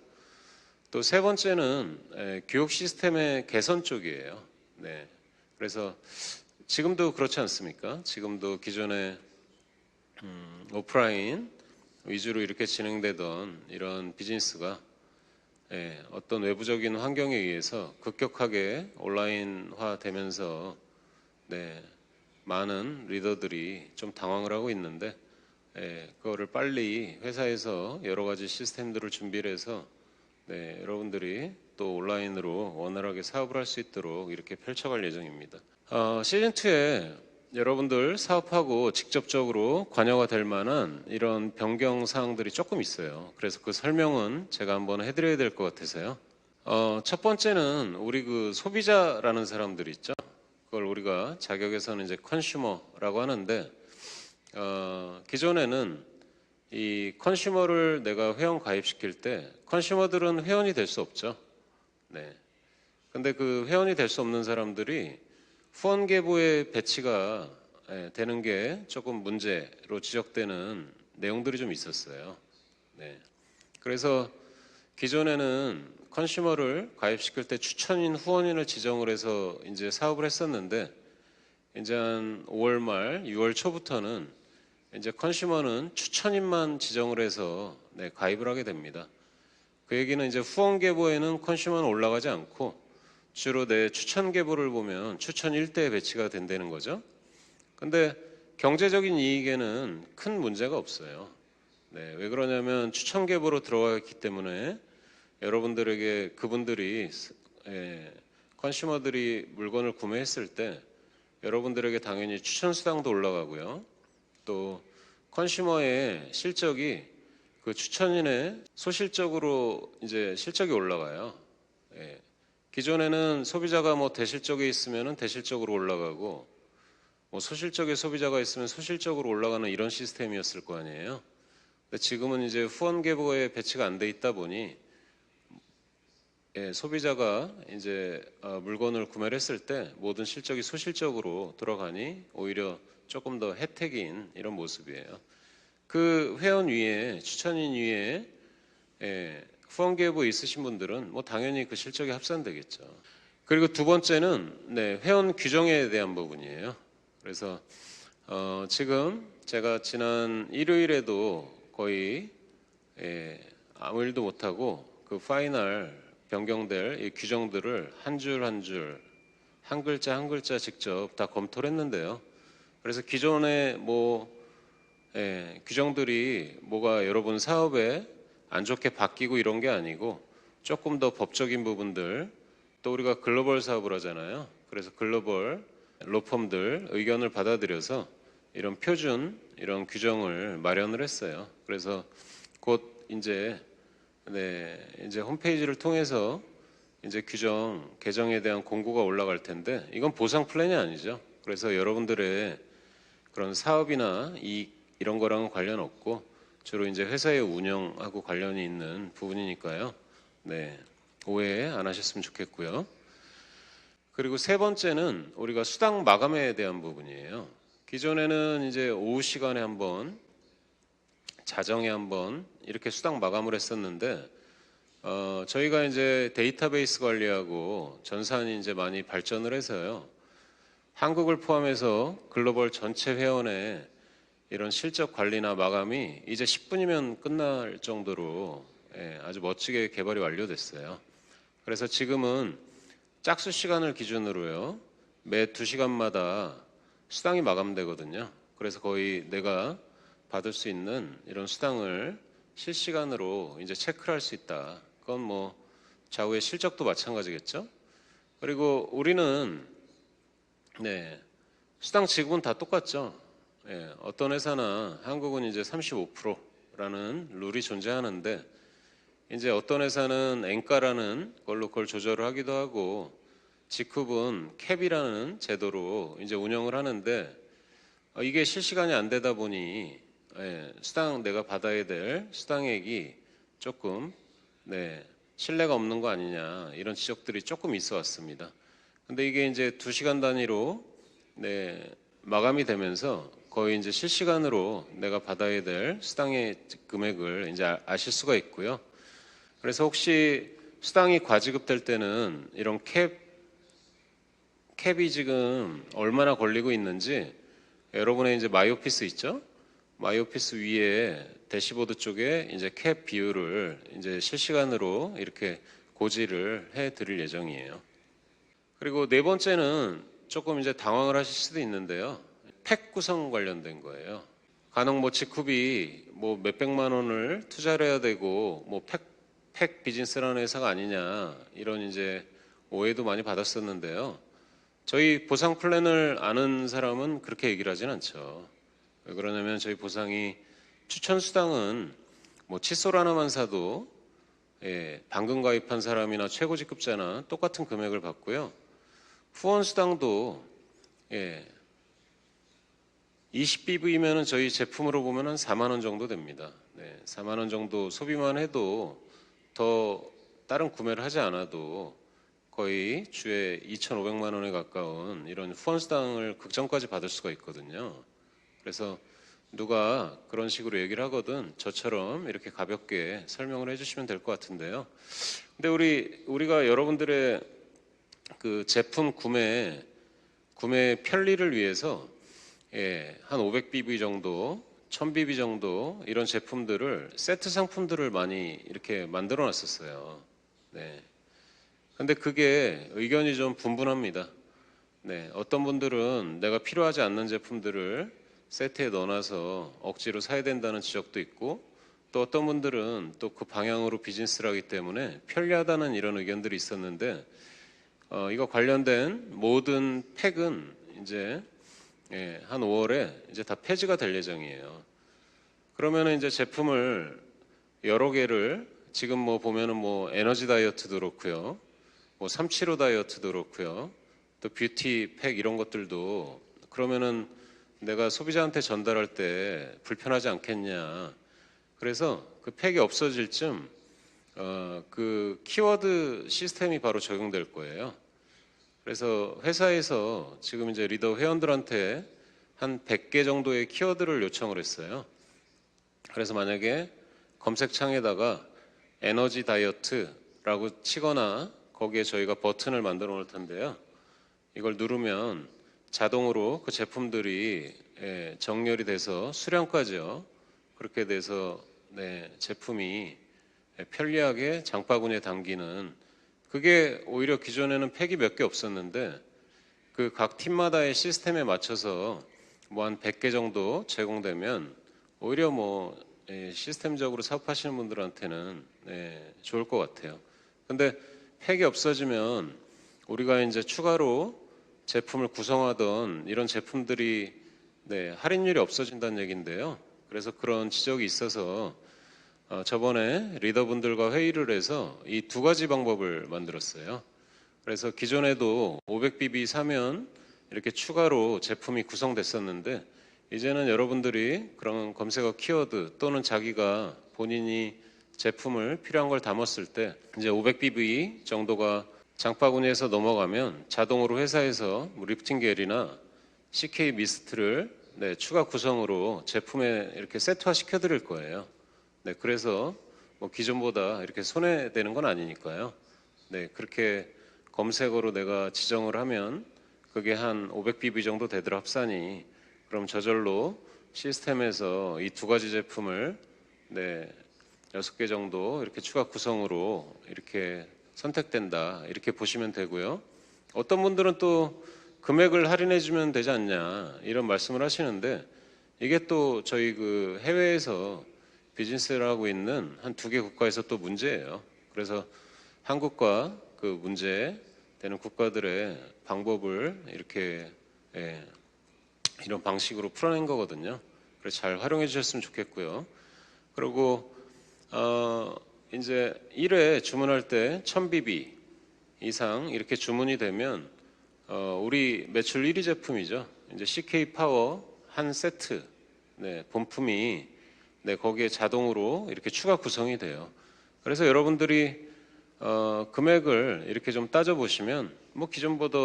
또 세 번째는 교육 시스템의 개선 쪽이에요. 네. 그래서 지금도 그렇지 않습니까? 지금도 기존에 오프라인 위주로 이렇게 진행되던 이런 비즈니스가 어떤 외부적인 환경에 의해서 급격하게 온라인화 되면서 많은 리더들이 좀 당황을 하고 있는데 그거를 빨리 회사에서 여러 가지 시스템들을 준비를 해서 여러분들이 또 온라인으로 원활하게 사업을 할 수 있도록 이렇게 펼쳐갈 예정입니다. 시즌2에 여러분들 사업하고 직접적으로 관여가 될 만한 이런 변경 사항들이 조금 있어요. 그래서 그 설명은 제가 한번 해드려야 될 것 같아서요. 첫 번째는 우리 그 소비자라는 사람들이 있죠. 그걸 우리가 자격에서는 이제 컨슈머라고 하는데 기존에는 이 컨슈머를 내가 회원 가입시킬 때 컨슈머들은 회원이 될 수 없죠. 네. 근데 그 회원이 될 수 없는 사람들이 후원 계보에 배치가 되는 게 조금 문제로 지적되는 내용들이 좀 있었어요. 네. 그래서 기존에는 컨슈머를 가입시킬 때 추천인 후원인을 지정을 해서 이제 사업을 했었는데 이제 한 5월 말 6월 초부터는 이제 컨슈머는 추천인만 지정을 해서 가입을 하게 됩니다. 그 얘기는 이제 후원 계보에는 컨슈머는 올라가지 않고 주로 내 추천 계보를 보면 추천 1대에 배치가 된다는 거죠. 근데 경제적인 이익에는 큰 문제가 없어요. 왜 그러냐면 추천 계보로 들어가 있기 때문에 여러분들에게 그분들이 컨슈머들이 물건을 구매했을 때 여러분들에게 당연히 추천 수당도 올라가고요. 또 컨슈머의 실적이 그 추천인의 소실적으로 이제 실적이 올라가요. 예. 기존에는 소비자가 뭐 대실적에 있으면은 대실적으로 올라가고 뭐 소실적에 소비자가 있으면 소실적으로 올라가는 이런 시스템이었을 거 아니에요. 근데 지금은 이제 후원 계보에 배치가 안 돼 있다 보니 예, 소비자가 이제 물건을 구매를 했을 때 모든 실적이 소실적으로 돌아가니 오히려 조금 더 혜택인 이런 모습이에요. 그 회원 위에 추천인 위에 예, 후원 계보 있으신 분들은 뭐 당연히 그 실적에 합산되겠죠. 그리고 두 번째는 네, 회원 규정에 대한 부분이에요. 그래서 지금 제가 지난 일요일에도 거의 예, 아무 일도 못하고 그 파이널 변경될 이 규정들을 한 줄 한 줄, 한 글자 한 글자 직접 다 검토를 했는데요. 그래서 기존의 뭐 규정들이 뭐가 여러분 사업에 안 좋게 바뀌고 이런 게 아니고 조금 더 법적인 부분들 또 우리가 글로벌 사업을 하잖아요. 그래서 글로벌 로펌들 의견을 받아들여서 이런 표준 이런 규정을 마련을 했어요. 그래서 곧 이제 이제 홈페이지를 통해서 이제 규정 개정에 대한 공고가 올라갈 텐데 이건 보상 플랜이 아니죠. 그래서 여러분들의 그런 사업이나 이런 거랑은 관련 없고 주로 이제 회사의 운영하고 관련이 있는 부분이니까요. 네, 오해 안 하셨으면 좋겠고요. 그리고 세 번째는 우리가 수당 마감에 대한 부분이에요. 기존에는 이제 오후 시간에 한번 자정에 한번 이렇게 수당 마감을 했었는데 저희가 이제 데이터베이스 관리하고 전산이 이제 많이 발전을 해서요. 한국을 포함해서 글로벌 전체 회원의 이런 실적 관리나 마감이 이제 10분이면 끝날 정도로 아주 멋지게 개발이 완료됐어요. 그래서 지금은 짝수 시간을 기준으로요. 매 2시간마다 수당이 마감되거든요. 그래서 거의 내가 받을 수 있는 이런 수당을 실시간으로 이제 체크를 할 수 있다. 그건 뭐 좌우의 실적도 마찬가지겠죠. 그리고 우리는 수당 지급은 다 똑같죠. 어떤 회사나 한국은 이제 35%라는 룰이 존재하는데 이제 어떤 회사는 엔가라는 걸로 그걸 조절을 하기도 하고 직급은 캡이라는 제도로 이제 운영을 하는데 이게 실시간이 안 되다 보니 수당 내가 받아야 될 수당액이 조금 신뢰가 없는 거 아니냐 이런 지적들이 조금 있어 왔습니다. 근데 이게 이제 2시간 단위로 마감이 되면서 거의 이제 실시간으로 내가 받아야 될 수당의 금액을 이제 아실 수가 있고요. 그래서 혹시 수당이 과지급될 때는 이런 캡이 지금 얼마나 걸리고 있는지 여러분의 이제 마이오피스 있죠? 마이오피스 위에 대시보드 쪽에 이제 캡 비율을 이제 실시간으로 이렇게 고지를 해 드릴 예정이에요. 그리고 네 번째는 조금 이제 당황을 하실 수도 있는데요. 팩 구성 관련된 거예요. 간혹 뭐 직급이 뭐 몇백만 원을 투자를 해야 되고 뭐 팩 비즈니스라는 회사가 아니냐 이런 이제 오해도 많이 받았었는데요. 저희 보상 플랜을 아는 사람은 그렇게 얘기를 하진 않죠. 왜 그러냐면 저희 보상이 추천 수당은 뭐 칫솔 하나만 사도 방금 가입한 사람이나 최고 직급자나 똑같은 금액을 받고요. 후원 수당도 20BV면은 저희 제품으로 보면 한 4만 원 정도 됩니다. 4만 원 정도 소비만 해도 더 다른 구매를 하지 않아도 거의 주에 2,500만 원에 가까운 이런 후원 수당을 극정까지 받을 수가 있거든요. 그래서 누가 그런 식으로 얘기를 하거든 저처럼 이렇게 가볍게 설명을 해주시면 될 것 같은데요. 근데 우리가 여러분들의 그 제품 구매 편리를 위해서 한 500BV 정도, 1000BV 정도 이런 제품들을 세트 상품들을 많이 이렇게 만들어 놨었어요. 근데 그게 의견이 좀 분분합니다. 어떤 분들은 내가 필요하지 않는 제품들을 세트에 넣어놔서 억지로 사야 된다는 지적도 있고 또 어떤 분들은 또 그 방향으로 비즈니스를 하기 때문에 편리하다는 이런 의견들이 있었는데 이거 관련된 모든 팩은 이제 한 5월에 이제 다 폐지가 될 예정이에요. 그러면 이제 제품을 여러 개를 지금 뭐 보면은 뭐 에너지 다이어트도 그렇고요. 뭐 375 다이어트도 그렇고요. 또 뷰티 팩 이런 것들도 그러면은 내가 소비자한테 전달할 때 불편하지 않겠냐. 그래서 그 팩이 없어질 쯤 그 키워드 시스템이 바로 적용될 거예요. 그래서 회사에서 지금 이제 리더 회원들한테 한 100개 정도의 키워드를 요청을 했어요. 그래서 만약에 검색창에다가 에너지 다이어트라고 치거나 거기에 저희가 버튼을 만들어 놓을 텐데요. 이걸 누르면 자동으로 그 제품들이 정렬이 돼서 수량까지요. 그렇게 돼서 제품이 편리하게 장바구니에 담기는, 그게 오히려 기존에는 팩이 몇 개 없었는데 그 각 팀마다의 시스템에 맞춰서 뭐 한 100개 정도 제공되면 오히려 뭐 시스템적으로 사업하시는 분들한테는 좋을 것 같아요. 근데 팩이 없어지면 우리가 이제 추가로 제품을 구성하던 이런 제품들이 할인율이 없어진다는 얘기인데요. 그래서 그런 지적이 있어서 저번에 리더분들과 회의를 해서 이 두 가지 방법을 만들었어요. 그래서 기존에도 500BB 사면 이렇게 추가로 제품이 구성됐었는데 이제는 여러분들이 그런 검색어 키워드 또는 자기가 본인이 제품을 필요한 걸 담았을 때 이제 500BB 정도가 장바구니에서 넘어가면 자동으로 회사에서 뭐 리프팅 겔이나 CK 미스트를 추가 구성으로 제품에 이렇게 세트화 시켜드릴 거예요. 그래서 뭐 기존보다 이렇게 손해되는 건 아니니까요. 그렇게 검색어로 내가 지정을 하면 그게 한 500BB 정도 되더라 합산이. 그럼 저절로 시스템에서 이 두 가지 제품을 6개 정도 이렇게 추가 구성으로 이렇게 선택된다, 이렇게 보시면 되고요. 어떤 분들은 또 금액을 할인해 주면 되지 않냐 이런 말씀을 하시는데 이게 또 저희 그 해외에서 비즈니스를 하고 있는 한 2개 국가에서 또 문제예요. 그래서 한국과 그 문제 되는 국가들의 방법을 이렇게 이런 방식으로 풀어낸 거거든요. 그래서 잘 활용해 주셨으면 좋겠고요. 그리고 이제 1회 주문할 때 1000BB 이상 이렇게 주문이 되면 우리 매출 1위 제품이죠. 이제 CK 파워 한 세트 본품이 거기에 자동으로 이렇게 추가 구성이 돼요. 그래서 여러분들이 금액을 이렇게 좀 따져보시면 뭐 기존보다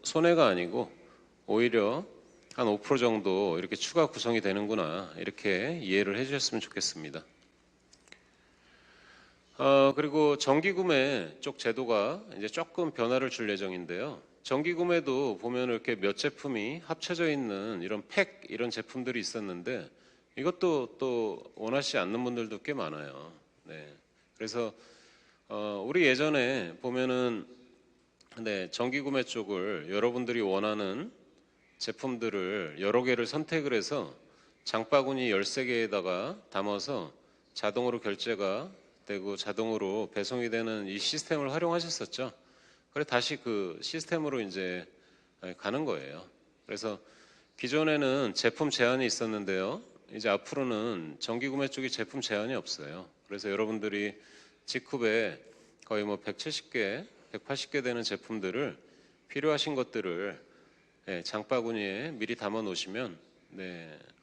손해가 아니고 오히려 한 5% 정도 이렇게 추가 구성이 되는구나, 이렇게 이해를 해주셨으면 좋겠습니다. 그리고 정기구매 쪽 제도가 이제 조금 변화를 줄 예정인데요. 정기구매도 보면 이렇게 몇 제품이 합쳐져 있는 이런 팩 이런 제품들이 있었는데 이것도 또 원하지 않는 분들도 꽤 많아요. 그래서 우리 예전에 보면은 정기구매 쪽을 여러분들이 원하는 제품들을 여러 개를 선택을 해서 장바구니 13개에다가 담아서 자동으로 결제가 되고 자동으로 배송이 되는 이 시스템을 활용하셨었죠. 그래 다시 그 시스템으로 이제 가는 거예요. 그래서 기존에는 제품 제한이 있었는데요. 이제 앞으로는 정기구매 쪽이 제품 제한이 없어요. 그래서 여러분들이 직후에 거의 뭐 170개, 180개 되는 제품들을 필요하신 것들을 장바구니에 미리 담아 놓으시면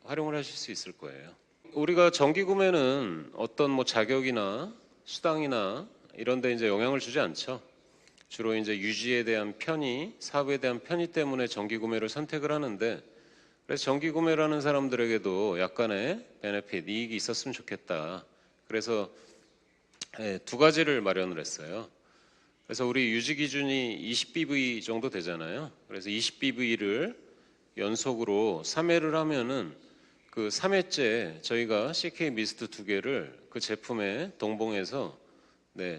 활용을 하실 수 있을 거예요. 우리가 정기 구매는 어떤 뭐 자격이나 수당이나 이런 데 이제 영향을 주지 않죠. 주로 이제 유지에 대한 편의, 사업에 대한 편의 때문에 정기 구매를 선택을 하는데, 그래서 정기 구매를 하는 사람들에게도 약간의 베네핏, 이익이 있었으면 좋겠다. 그래서 두 가지를 마련을 했어요. 그래서 우리 유지 기준이 20BV 정도 되잖아요. 그래서 20BV를 연속으로 3회를 하면은 그 3회째 저희가 CK 미스트 2개를 그 제품에 동봉해서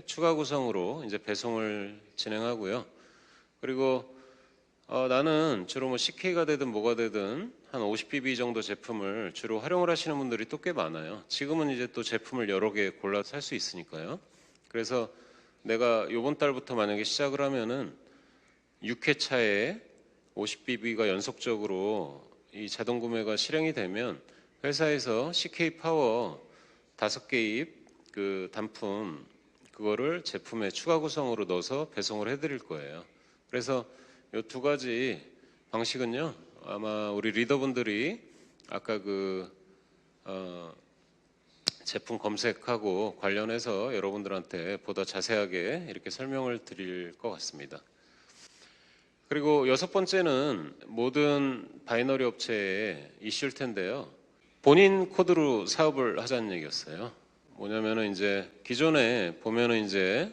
추가 구성으로 이제 배송을 진행하고요. 그리고 나는 주로 뭐 CK가 되든 뭐가 되든 한 50BV 정도 제품을 주로 활용을 하시는 분들이 또 꽤 많아요. 지금은 이제 또 제품을 여러 개 골라서 살 수 있으니까요. 그래서 내가 이번 달부터 만약에 시작을 하면은 6회차에 50BB가 연속적으로 이 자동 구매가 실행이 되면 회사에서 CK 파워 5개 입, 그 단품 그거를 제품의 추가 구성으로 넣어서 배송을 해드릴 거예요. 그래서 이 두 가지 방식은요, 아마 우리 리더분들이 아까 제품 검색하고 관련해서 여러분들한테 보다 자세하게 이렇게 설명을 드릴 것 같습니다. 그리고 여섯 번째는 모든 바이너리 업체의 이슈일 텐데요. 본인 코드로 사업을 하자는 얘기였어요. 뭐냐면은 이제 기존에 보면은 이제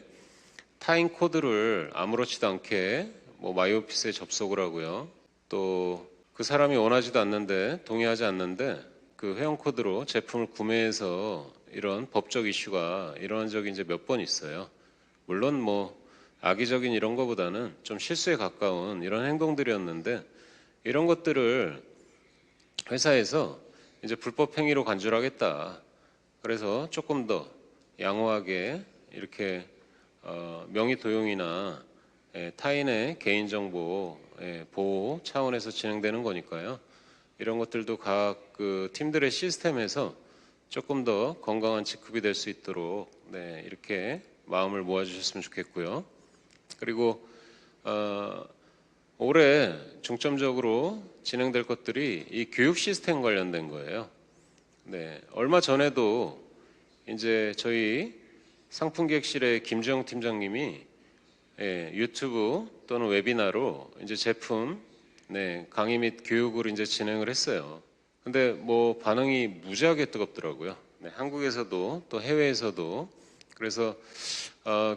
타인 코드를 아무렇지도 않게 뭐 마이오피스에 접속을 하고요. 또 그 사람이 원하지도 않는데 동의하지 않는데 그 회원 코드로 제품을 구매해서 이런 법적 이슈가 일어난 적이 이제 몇 번 있어요. 물론 뭐 악의적인 이런 거보다는 좀 실수에 가까운 이런 행동들이었는데 이런 것들을 회사에서 이제 불법 행위로 간주하겠다. 그래서 조금 더 양호하게 이렇게 명의 도용이나 타인의 개인정보 보호 차원에서 진행되는 거니까요. 이런 것들도 각 그 팀들의 시스템에서 조금 더 건강한 직급이 될 수 있도록 이렇게 마음을 모아주셨으면 좋겠고요. 그리고 올해 중점적으로 진행될 것들이 이 교육 시스템 관련된 거예요. 얼마 전에도 이제 저희 상품기획실의 김주영 팀장님이 유튜브 또는 웨비나로 이제 제품 강의 및 교육을 이제 진행을 했어요. 근데 뭐 반응이 무지하게 뜨겁더라고요. 한국에서도 또 해외에서도. 그래서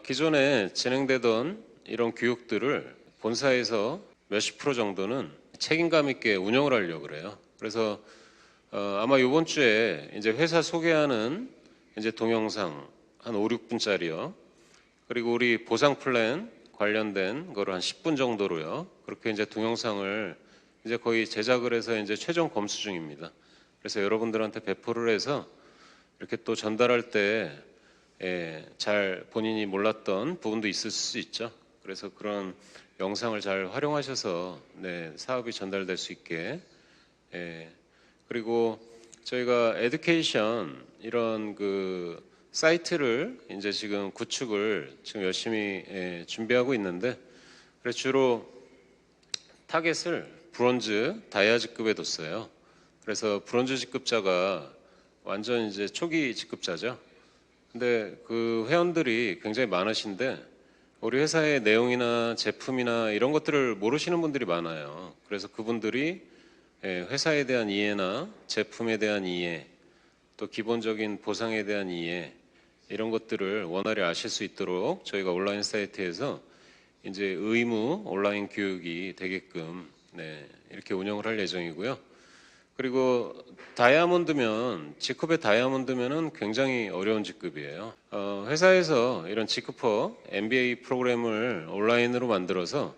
기존에 진행되던 이런 교육들을 본사에서 몇십 프로 정도는 책임감 있게 운영을 하려고 그래요. 그래서 아마 이번 주에 이제 회사 소개하는 이제 동영상 한 5, 6분짜리요. 그리고 우리 보상 플랜 관련된 거를 한 10분 정도로요. 그렇게 이제 동영상을 이제 거의 제작을 해서 이제 최종 검수 중입니다. 그래서 여러분들한테 배포를 해서 이렇게 또 전달할 때 잘 본인이 몰랐던 부분도 있을 수 있죠. 그래서 그런 영상을 잘 활용하셔서 사업이 전달될 수 있게. 그리고 저희가 에듀케이션 이런 그 사이트를 이제 지금 구축을 지금 열심히 준비하고 있는데, 그래서 주로 타겟을 브론즈, 다이아 직급에 뒀어요. 그래서 브론즈 직급자가 완전 이제 초기 직급자죠. 근데 그 회원들이 굉장히 많으신데 우리 회사의 내용이나 제품이나 이런 것들을 모르시는 분들이 많아요. 그래서 그분들이 회사에 대한 이해나 제품에 대한 이해, 또 기본적인 보상에 대한 이해 이런 것들을 원활히 아실 수 있도록 저희가 온라인 사이트에서 이제 의무 온라인 교육이 되게끔 이렇게 운영을 할 예정이고요. 그리고 다이아몬드면 직급의 다이아몬드면은 굉장히 어려운 직급이에요. 회사에서 이런 직급허 MBA 프로그램을 온라인으로 만들어서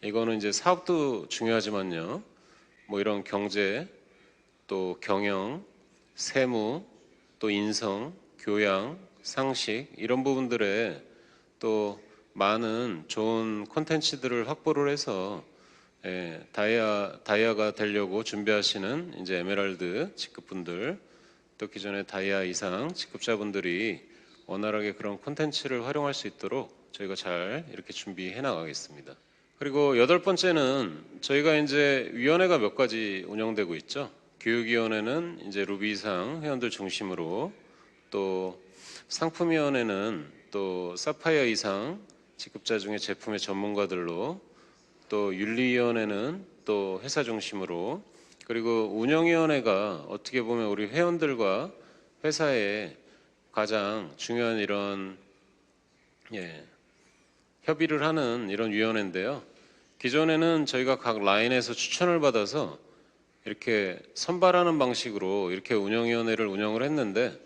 이거는 이제 사업도 중요하지만요. 뭐 이런 경제, 또 경영, 세무, 또 인성, 교양, 상식 이런 부분들에 또 많은 좋은 콘텐츠들을 확보를 해서 다이아가 되려고 준비하시는 이제 에메랄드 직급분들, 또 기존의 다이아 이상 직급자분들이 원활하게 그런 콘텐츠를 활용할 수 있도록 저희가 잘 이렇게 준비해 나가겠습니다. 그리고 여덟 번째는 저희가 이제 위원회가 몇 가지 운영되고 있죠. 교육위원회는 이제 루비 이상 회원들 중심으로, 또 상품위원회는 또 사파이어 이상 직급자 중에 제품의 전문가들로, 또 윤리위원회는 또 회사 중심으로, 그리고 운영위원회가 어떻게 보면 우리 회원들과 회사의 가장 중요한 이런 협의를 하는 이런 위원회인데요. 기존에는 저희가 각 라인에서 추천을 받아서 이렇게 선발하는 방식으로 이렇게 운영위원회를 운영을 했는데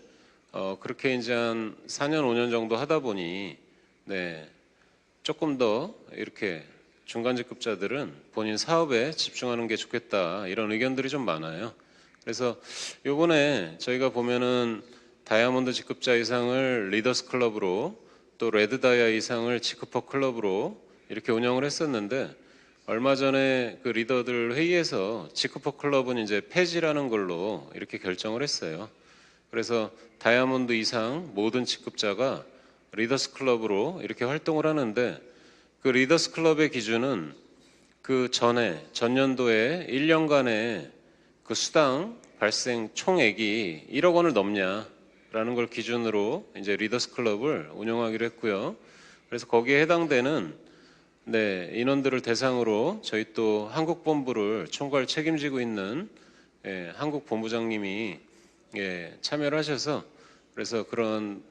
그렇게 이제 한 4년 5년 정도 하다 보니 조금 더 이렇게 중간직급자들은 본인 사업에 집중하는 게 좋겠다 이런 의견들이 좀 많아요. 그래서 요번에 저희가 보면은 다이아몬드 직급자 이상을 리더스 클럽으로, 또 레드 다이아 이상을 직급허 클럽으로 이렇게 운영을 했었는데, 얼마 전에 그 리더들 회의에서 직급허 클럽은 이제 폐지라는 걸로 이렇게 결정을 했어요. 그래서 다이아몬드 이상 모든 직급자가 리더스 클럽으로 이렇게 활동을 하는데 그 리더스 클럽의 기준은 그 전년도에 1년간의 그 수당 발생 총액이 1억 원을 넘냐라는 걸 기준으로 이제 리더스 클럽을 운영하기로 했고요. 그래서 거기에 해당되는 인원들을 대상으로 저희 또 한국 본부를 총괄 책임지고 있는 한국 본부장님이 참여를 하셔서 그래서 그런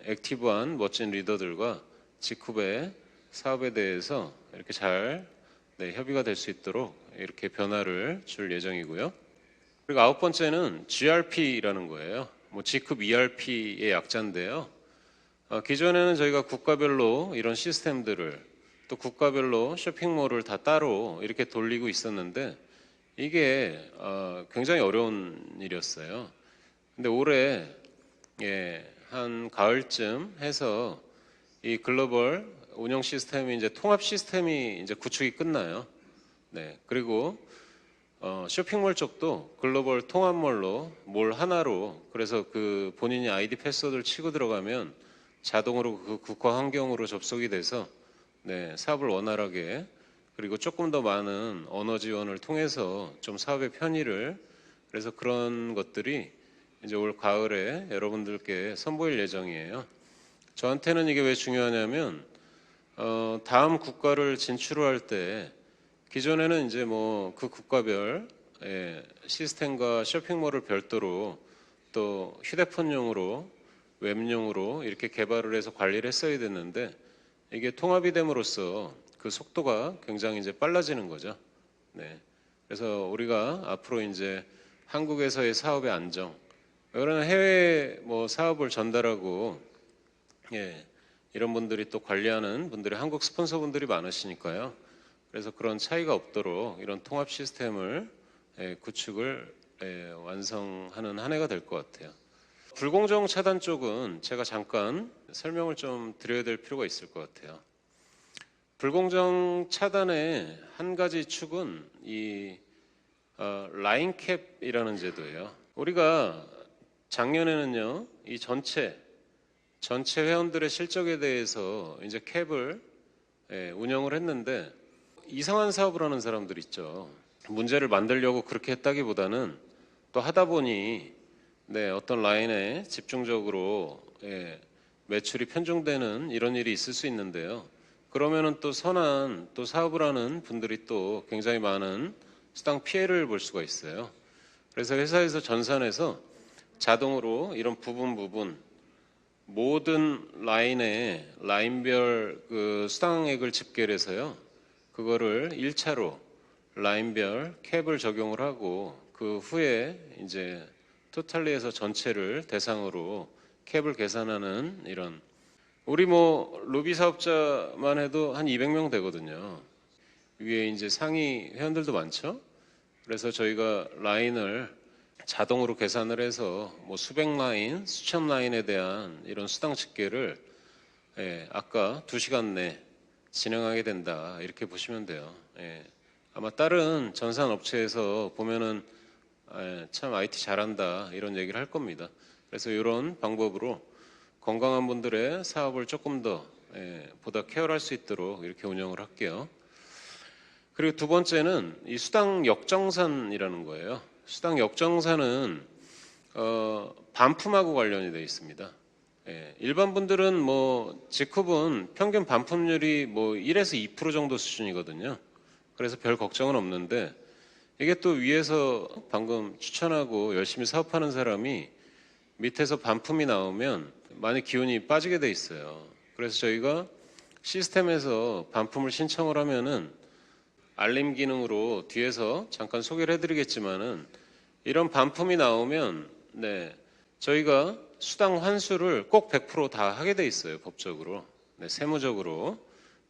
액티브한 멋진 리더들과 직후배 사업에 대해서 이렇게 잘 협의가 될 수 있도록 이렇게 변화를 줄 예정이고요. 그리고 아홉 번째는 GRP라는 거예요. 뭐 G급 ERP의 약자인데요. 기존에는 저희가 국가별로 이런 시스템들을 또 국가별로 쇼핑몰을 다 따로 이렇게 돌리고 있었는데 이게 굉장히 어려운 일이었어요. 근데 올해 한 가을쯤 해서 이 글로벌 운영 시스템이 이제 통합 시스템이 이제 구축이 끝나요. 그리고 쇼핑몰 쪽도 글로벌 통합몰로 몰 하나로 그래서 그 본인이 아이디 패스워드를 치고 들어가면 자동으로 그 국가 환경으로 접속이 돼서 사업을 원활하게 그리고 조금 더 많은 언어 지원을 통해서 좀 사업의 편의를 그래서 그런 것들이 이제 올 가을에 여러분들께 선보일 예정이에요. 저한테는 이게 왜 중요하냐면 다음 국가를 진출할 때 기존에는 이제 뭐 그 국가별 시스템과 쇼핑몰을 별도로 또 휴대폰용으로 웹용으로 이렇게 개발을 해서 관리를 했어야 됐는데 이게 통합이 됨으로써 그 속도가 굉장히 이제 빨라지는 거죠. 그래서 우리가 앞으로 이제 한국에서의 사업의 안정, 이런 해외 뭐 사업을 전달하고 이런 분들이 또 관리하는 분들이 한국 스폰서분들이 많으시니까요. 그래서 그런 차이가 없도록 이런 통합 시스템을 구축을 완성하는 한 해가 될 것 같아요. 불공정 차단 쪽은 제가 잠깐 설명을 좀 드려야 될 필요가 있을 것 같아요. 불공정 차단의 한 가지 축은 이 라인캡이라는 제도예요. 우리가 작년에는요, 이 전체 회원들의 실적에 대해서 이제 캡을 운영을 했는데 이상한 사업을 하는 사람들 있죠. 문제를 만들려고 그렇게 했다기보다는 또 하다 보니 어떤 라인에 집중적으로 매출이 편중되는 이런 일이 있을 수 있는데요. 그러면은 또 선한 또 사업을 하는 분들이 또 굉장히 많은 수당 피해를 볼 수가 있어요. 그래서 회사에서 전산에서 자동으로 이런 부분 모든 라인별 그 수당액을 집계를 해서요. 그거를 1차로 라인별 캡을 적용을 하고 그 후에 이제 토탈리에서 전체를 대상으로 캡을 계산하는 이런 우리 뭐 루비 사업자만 해도 한 200명 되거든요. 위에 이제 상위 회원들도 많죠. 그래서 저희가 라인을 자동으로 계산을 해서 뭐 수백 라인, 수천 라인에 대한 이런 수당 집계를 아까 2시간 내 진행하게 된다 이렇게 보시면 돼요. 아마 다른 전산 업체에서 보면은 참 IT 잘한다 이런 얘기를 할 겁니다. 그래서 이런 방법으로 건강한 분들의 사업을 조금 더 보다 케어할 수 있도록 이렇게 운영을 할게요. 그리고 두 번째는 이 수당 역정산이라는 거예요. 수당 역정산은 반품하고 관련이 되어 있습니다. 일반 분들은 뭐 직후분 평균 반품률이 뭐 1에서 2% 정도 수준이거든요. 그래서 별 걱정은 없는데 이게 또 위에서 방금 추천하고 열심히 사업하는 사람이 밑에서 반품이 나오면 많이 기운이 빠지게 돼 있어요. 그래서 저희가 시스템에서 반품을 신청을 하면은 알림 기능으로 뒤에서 잠깐 소개를 해드리겠지만은 이런 반품이 나오면 저희가 수당 환수를 꼭 100% 다 하게 돼 있어요. 법적으로, 세무적으로.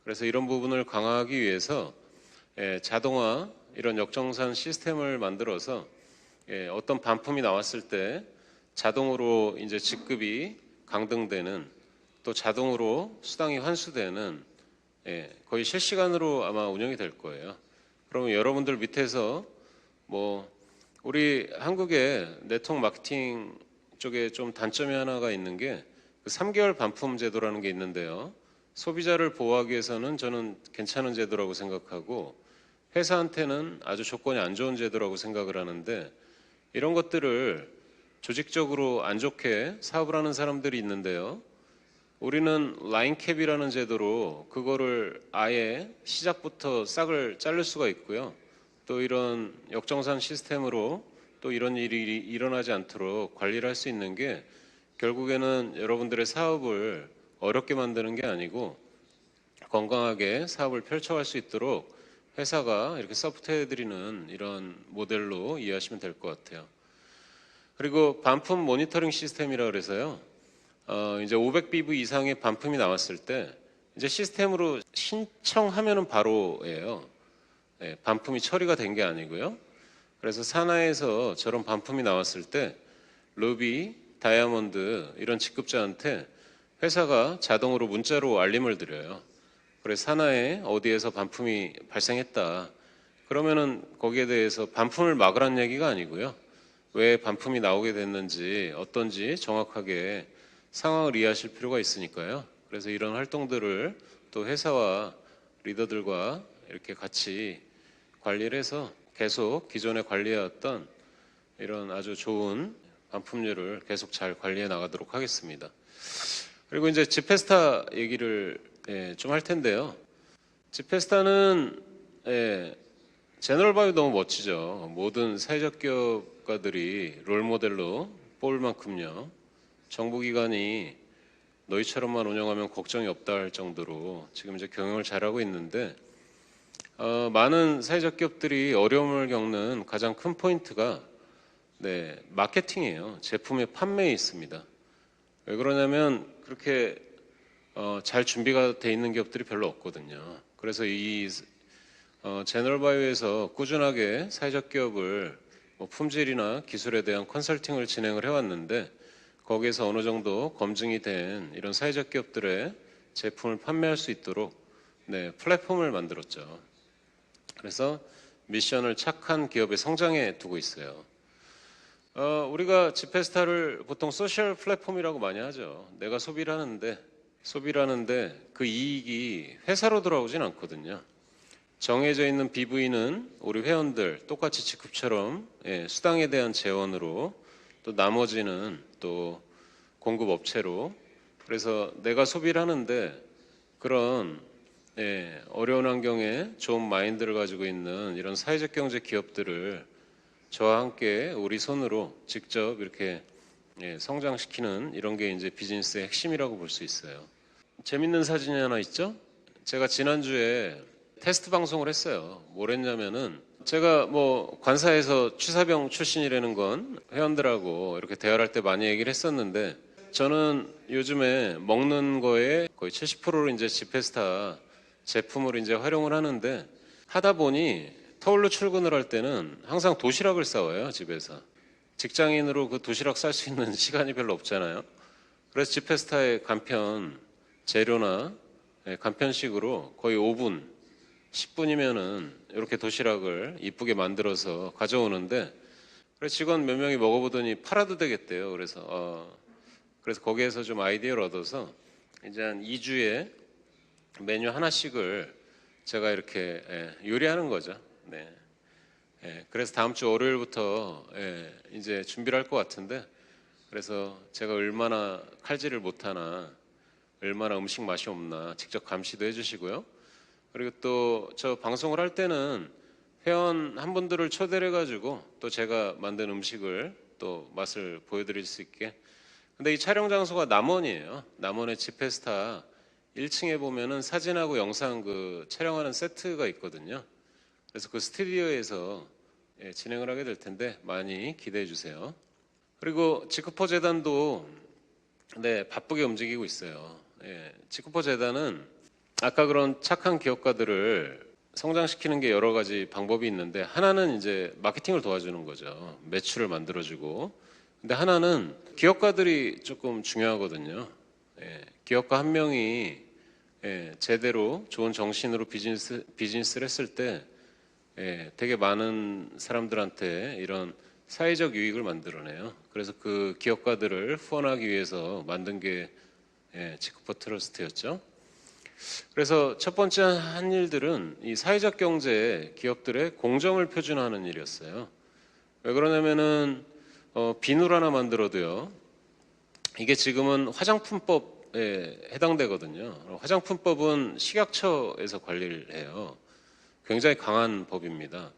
그래서 이런 부분을 강화하기 위해서 자동화 이런 역정산 시스템을 만들어서 어떤 반품이 나왔을 때 자동으로 이제 직급이 강등되는 또 자동으로 수당이 환수되는 거의 실시간으로 아마 운영이 될 거예요. 그러면 여러분들 밑에서 뭐 우리 한국의 네트워크 마케팅 쪽에 좀 단점이 하나가 있는 게 그 3개월 반품 제도라는 게 있는데요. 소비자를 보호하기 위해서는 저는 괜찮은 제도라고 생각하고 회사한테는 아주 조건이 안 좋은 제도라고 생각을 하는데 이런 것들을 조직적으로 안 좋게 사업을 하는 사람들이 있는데요. 우리는 라인캡이라는 제도로 그거를 아예 시작부터 싹을 자를 수가 있고요. 또 이런 역정산 시스템으로 또 이런 일이 일어나지 않도록 관리를 할 수 있는 게 결국에는 여러분들의 사업을 어렵게 만드는 게 아니고 건강하게 사업을 펼쳐갈 수 있도록 회사가 이렇게 서포트해드리는 이런 모델로 이해하시면 될 것 같아요. 그리고 반품 모니터링 시스템이라 그래서요. 이제 500BV 이상의 반품이 나왔을 때 이제 시스템으로 신청하면은 바로예요. 네, 반품이 처리가 된 게 아니고요. 그래서 산하에서 저런 반품이 나왔을 때 루비, 다이아몬드 이런 직급자한테 회사가 자동으로 문자로 알림을 드려요. 그래서 산하에 어디에서 반품이 발생했다. 그러면은 거기에 대해서 반품을 막으라는 얘기가 아니고요. 왜 반품이 나오게 됐는지 어떤지 정확하게 상황을 이해하실 필요가 있으니까요. 그래서 이런 활동들을 또 회사와 리더들과 이렇게 같이 관리를 해서 계속 기존에 관리해왔던 이런 아주 좋은 반품률을 계속 잘 관리해 나가도록 하겠습니다. 그리고 이제 지페스타 얘기를 좀 할 텐데요. 지페스타는 제너럴바이오 너무 멋지죠. 모든 사회적 기업가들이 롤모델로 뽑을 만큼요. 정부기관이 너희처럼만 운영하면 걱정이 없다 할 정도로 지금 이제 경영을 잘하고 있는데 많은 사회적 기업들이 어려움을 겪는 가장 큰 포인트가 마케팅이에요. 제품의 판매에 있습니다. 왜 그러냐면 그렇게 잘 준비가 돼 있는 기업들이 별로 없거든요. 그래서 이 제너럴바이오에서 꾸준하게 사회적 기업을 품질이나 기술에 대한 컨설팅을 진행을 해왔는데 거기에서 어느 정도 검증이 된 이런 사회적 기업들의 제품을 판매할 수 있도록 플랫폼을 만들었죠. 그래서 미션을 착한 기업의 성장에 두고 있어요. 우리가 지페스타를 보통 소셜 플랫폼이라고 많이 하죠. 내가 소비를 하는데 그 이익이 회사로 돌아오진 않거든요. 정해져 있는 BV는 우리 회원들 똑같이 직급처럼 수당에 대한 재원으로 또 나머지는 또 공급업체로 그래서 내가 소비를 하는데 그런 어려운 환경에 좋은 마인드를 가지고 있는 이런 사회적 경제 기업들을 저와 함께 우리 손으로 직접 이렇게 성장시키는 이런 게 이제 비즈니스의 핵심이라고 볼 수 있어요. 재밌는 사진이 하나 있죠? 제가 지난주에 테스트 방송을 했어요. 뭘 했냐면은 제가 뭐 관사에서 취사병 출신이라는 건 회원들하고 이렇게 대화를 할 때 많이 얘기를 했었는데 저는 요즘에 먹는 거에 거의 70%를 이제 지페스타 제품으로 이제 활용을 하는데 하다 보니 서울로 출근을 할 때는 항상 도시락을 싸와요, 집에서. 직장인으로 그 도시락 쌀 수 있는 시간이 별로 없잖아요. 그래서 지페스타의 간편 재료나 간편식으로 거의 5분, 10분이면은 이렇게 도시락을 이쁘게 만들어서 가져오는데 그래서 직원 몇 명이 먹어보더니 팔아도 되겠대요. 그래서 거기에서 좀 아이디어를 얻어서 이제 한 2주에 메뉴 하나씩을 제가 이렇게 요리하는 거죠. 네. 그래서 다음 주 월요일부터 이제 준비를 할 것 같은데 그래서 제가 얼마나 칼질을 못하나 얼마나 음식 맛이 없나 직접 감시도 해주시고요. 그리고 또 저 방송을 할 때는 회원 한 분들을 초대를 해가지고 또 제가 만든 음식을 또 맛을 보여드릴 수 있게. 근데 이 촬영 장소가 남원이에요. 남원의 지페스타 1층에 보면은 사진하고 영상 그 촬영하는 세트가 있거든요. 그래서 그 스튜디오에서 진행을 하게 될 텐데 많이 기대해 주세요. 그리고 지크포 재단도 바쁘게 움직이고 있어요. 지크포 재단은 아까 그런 착한 기업가들을 성장시키는 게 여러 가지 방법이 있는데 하나는 이제 마케팅을 도와주는 거죠. 매출을 만들어주고. 근데 하나는 기업가들이 조금 중요하거든요. 기업가 한 명이 제대로 좋은 정신으로 비즈니스를 했을 때 되게 많은 사람들한테 이런 사회적 유익을 만들어내요. 그래서 그 기업가들을 후원하기 위해서 만든 게 지크퍼 트러스트였죠. 그래서 첫 번째 한 일들은 이 사회적 경제에 기업들의 공정을 표준화하는 일이었어요. 왜 그러냐면은 비누를 하나 만들어도요. 이게 지금은 화장품법에 해당되거든요. 화장품법은 식약처에서 관리를 해요. 굉장히 강한 법입니다.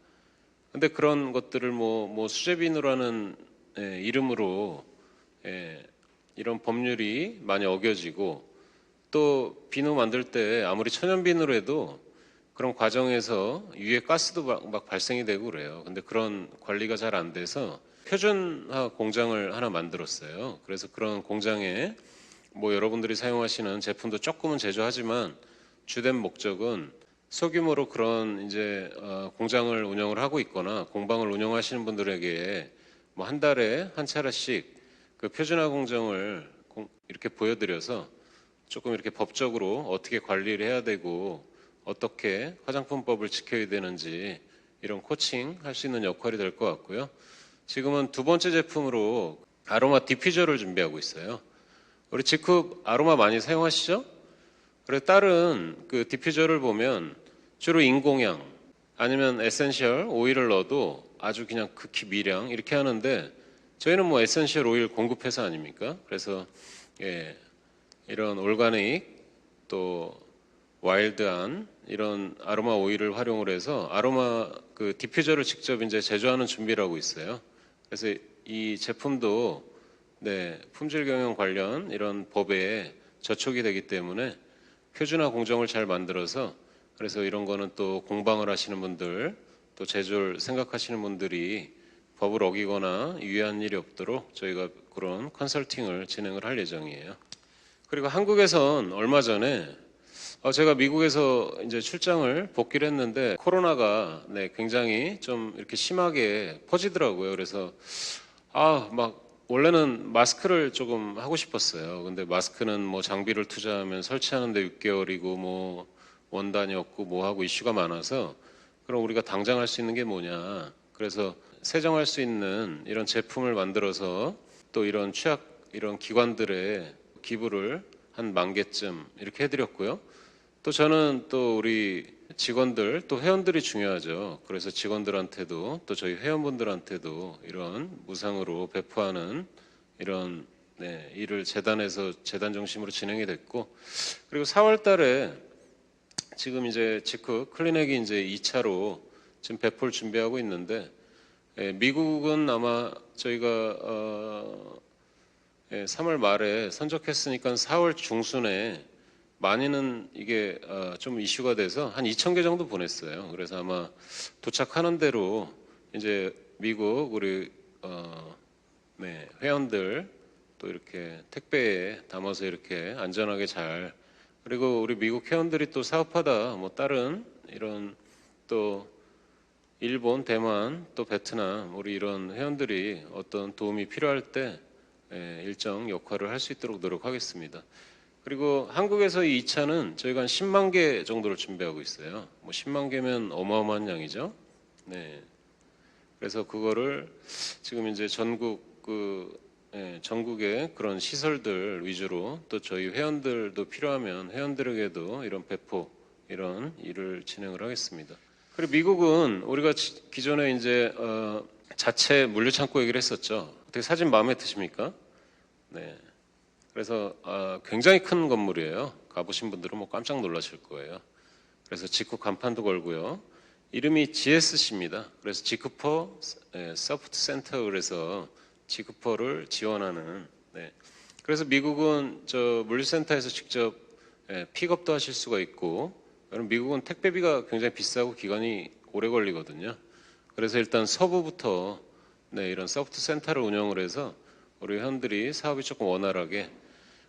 근데 그런 것들을 뭐 수제비누라는 이름으로 이런 법률이 많이 어겨지고 또 비누 만들 때 아무리 천연 비누로 해도 그런 과정에서 유해 가스도 막 발생이 되고 그래요. 근데 그런 관리가 잘 안 돼서 표준화 공장을 하나 만들었어요. 그래서 그런 공장에 뭐 여러분들이 사용하시는 제품도 조금은 제조하지만 주된 목적은 소규모로 그런 이제 공장을 운영을 하고 있거나 공방을 운영하시는 분들에게 뭐 한 달에 한 차례씩 그 표준화 공정을 이렇게 보여드려서 조금 이렇게 법적으로 어떻게 관리를 해야 되고 어떻게 화장품법을 지켜야 되는지 이런 코칭 할 수 있는 역할이 될 것 같고요. 지금은 두 번째 제품으로 아로마 디퓨저를 준비하고 있어요. 우리 직흡 아로마 많이 사용하시죠? 그래 다른 그 디퓨저를 보면 주로 인공향 아니면 에센셜 오일을 넣어도 아주 그냥 극히 미량 이렇게 하는데 저희는 뭐 에센셜 오일 공급회사 아닙니까? 그래서 이런 올가닉 또 와일드한 이런 아로마 오일을 활용을 해서 아로마 그 디퓨저를 직접 이제 제조하는 준비를 하고 있어요. 그래서 이 제품도 품질 경영 관련 이런 법에 저촉이 되기 때문에 표준화 공정을 잘 만들어서 그래서 이런 거는 또 공방을 하시는 분들 또 제조를 생각하시는 분들이 법을 어기거나 유의한 일이 없도록 저희가 그런 컨설팅을 진행을 할 예정이에요. 그리고 한국에선 얼마 전에 제가 미국에서 이제 출장을 복귀를 했는데 코로나가 굉장히 좀 이렇게 심하게 퍼지더라고요. 그래서 막 원래는 마스크를 조금 하고 싶었어요. 근데 마스크는 뭐 장비를 투자하면 설치하는데 6개월이고 뭐 원단이 없고 뭐 하고 이슈가 많아서 그럼 우리가 당장 할 수 있는 게 뭐냐. 그래서 세정할 수 있는 이런 제품을 만들어서 또 이런 취약 이런 기관들에 기부를 한 10,000개쯤 이렇게 해드렸고요. 또 저는 또 우리 직원들 또 회원들이 중요하죠. 그래서 직원들한테도 또 저희 회원분들한테도 이런 무상으로 배포하는 이런 일을 재단에서 재단 중심으로 진행이 됐고 그리고 4월 달에 지금 이제 지크 클리넥이 이제 2차로 지금 배포를 준비하고 있는데 미국은 아마 저희가 3월 말에 선적했으니까 4월 중순에 많이는 이게 좀 이슈가 돼서 한 2,000개 정도 보냈어요. 그래서 아마 도착하는 대로 이제 미국 우리 회원들 또 이렇게 택배에 담아서 이렇게 안전하게 잘 그리고 우리 미국 회원들이 또 사업하다 뭐 다른 이런 또 일본, 대만, 또 베트남 우리 이런 회원들이 어떤 도움이 필요할 때 일정 역할을 할 수 있도록 노력하겠습니다. 그리고 한국에서 이 2차는 저희가 한 10만 개 정도를 준비하고 있어요. 뭐 10만 개면 어마어마한 양이죠. 그래서 그거를 지금 이제 전국의 그런 시설들 위주로 또 저희 회원들도 필요하면 회원들에게도 이런 배포 이런 일을 진행을 하겠습니다. 그리고 미국은 우리가 기존에 이제 자체 물류창고 얘기를 했었죠. 어떻게 사진 마음에 드십니까? 네. 그래서 굉장히 큰 건물이에요. 가보신 분들은 뭐 깜짝 놀라실 거예요. 그래서 지크 간판도 걸고요. 이름이 GSC입니다. 그래서 지크퍼 서포트 센터 그래서 지크퍼를 지원하는. 그래서 미국은 저 물류센터에서 직접 픽업도 하실 수가 있고, 그럼 미국은 택배비가 굉장히 비싸고 기간이 오래 걸리거든요. 그래서 일단 서부부터 이런 서포트 센터를 운영을 해서 우리 회원들이 사업이 조금 원활하게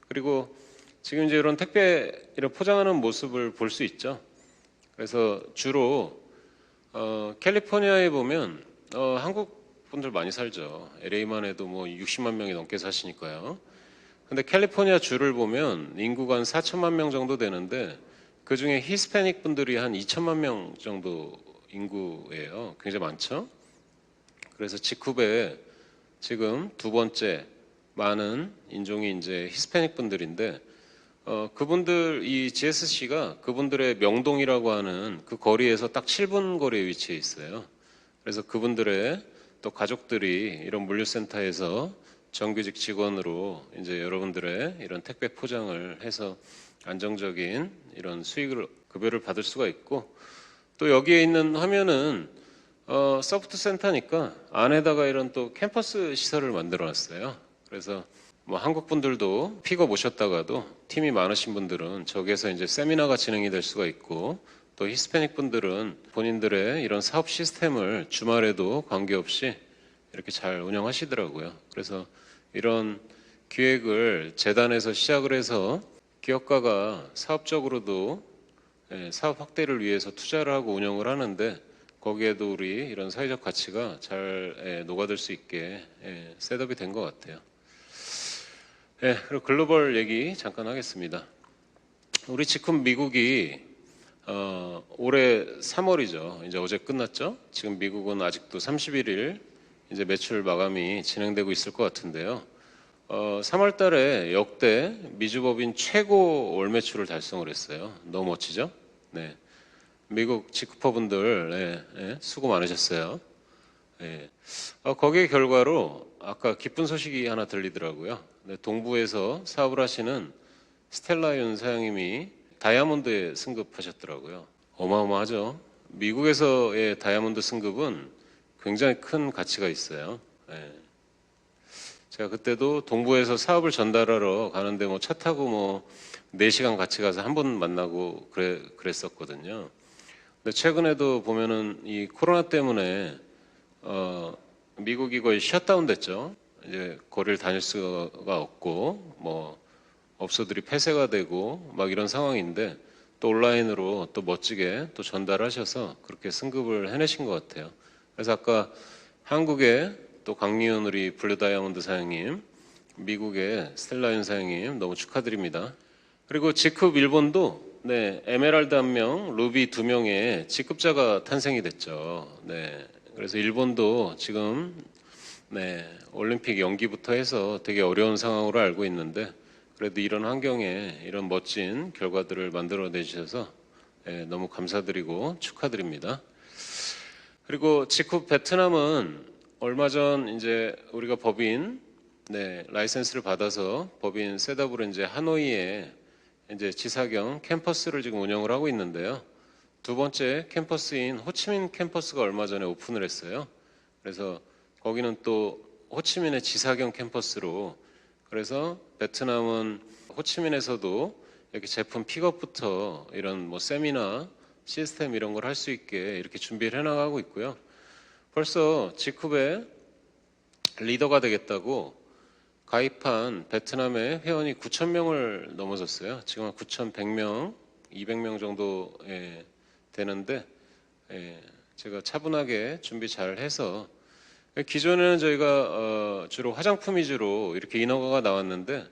그리고 지금 이제 이런 택배 이런 포장하는 모습을 볼 수 있죠. 그래서 주로 캘리포니아에 보면 한국 분들 많이 살죠. LA만 해도 뭐 60만 명이 넘게 사시니까요. 근데 캘리포니아 주를 보면 인구가 한 4천만 명 정도 되는데 그 중에 히스패닉 분들이 한 2천만 명 정도 인구예요. 굉장히 많죠. 그래서 직후에 지금 두 번째 많은 인종이 이제 히스패닉 분들인데 그분들 이 GSC가 그분들의 명동이라고 하는 그 거리에서 딱 7분 거리에 위치해 있어요. 그래서 그분들의 또 가족들이 이런 물류센터에서 정규직 직원으로 이제 여러분들의 이런 택배 포장을 해서 안정적인 이런 수익을 급여를 받을 수가 있고 또 여기에 있는 화면은 서프트 센터니까 안에다가 이런 또 캠퍼스 시설을 만들어 놨어요. 그래서 뭐 한국 분들도 픽업 오셨다가도 팀이 많으신 분들은 저기에서 이제 세미나가 진행이 될 수가 있고 또 히스패닉 분들은 본인들의 이런 사업 시스템을 주말에도 관계없이 이렇게 잘 운영하시더라고요. 그래서 이런 기획을 재단에서 시작을 해서 기업가가 사업적으로도 사업 확대를 위해서 투자를 하고 운영을 하는데 거기에도 우리 이런 사회적 가치가 잘 녹아들 수 있게 셋업이 된 것 같아요. 그리고 글로벌 얘기 잠깐 하겠습니다. 우리 지금 미국이 올해 3월이죠. 이제 어제 끝났죠. 지금 미국은 아직도 31일 이제 매출 마감이 진행되고 있을 것 같은데요. 3월 달에 역대 미주법인 최고 월 매출을 달성을 했어요. 너무 멋지죠? 네. 미국 직후퍼분들 수고 많으셨어요. 거기에 결과로 아까 기쁜 소식이 하나 들리더라고요. 네, 동부에서 사업을 하시는 스텔라윤 사장님이 다이아몬드에 승급하셨더라고요. 어마어마하죠. 미국에서의 다이아몬드 승급은 굉장히 큰 가치가 있어요. 제가 그때도 동부에서 사업을 전달하러 가는데 뭐 차 타고 뭐 4시간 같이 가서 한 번 만나고 그랬었거든요. 근데 최근에도 보면은 이 코로나 때문에 미국이 거의 셧다운 됐죠. 이제 거리를 다닐 수가 없고 뭐 업소들이 폐쇄가 되고 막 이런 상황인데 또 온라인으로 또 멋지게 또 전달하셔서 그렇게 승급을 해내신 것 같아요. 그래서 아까 한국의 또 강미훈 우리 블루 다이아몬드 사장님, 미국의 스텔라윤 사장님 너무 축하드립니다. 그리고 직급 일본도 에메랄드 1명, 루비 2명의 직급자가 탄생이 됐죠. 그래서 일본도 지금 올림픽 연기부터 해서 되게 어려운 상황으로 알고 있는데 그래도 이런 환경에 이런 멋진 결과들을 만들어내주셔서 너무 감사드리고 축하드립니다. 그리고 직후 베트남은 얼마 전 이제 우리가 법인 라이센스를 받아서 법인 셋업으로 이제 하노이에 이제 지사경 캠퍼스를 지금 운영을 하고 있는데요. 두 번째 캠퍼스인 호치민 캠퍼스가 얼마 전에 오픈을 했어요. 그래서 거기는 또 호치민의 지사경 캠퍼스로 그래서 베트남은 호치민에서도 이렇게 제품 픽업부터 이런 뭐 세미나 시스템 이런 걸 할 수 있게 이렇게 준비를 해나가고 있고요. 벌써 직후에 리더가 되겠다고 가입한 베트남의 회원이 9,000명을 넘어섰어요. 지금 한 9,100명, 200명 정도 되는데 제가 차분하게 준비 잘 해서 기존에는 저희가 주로 화장품 위주로 이렇게 인허가가 나왔는데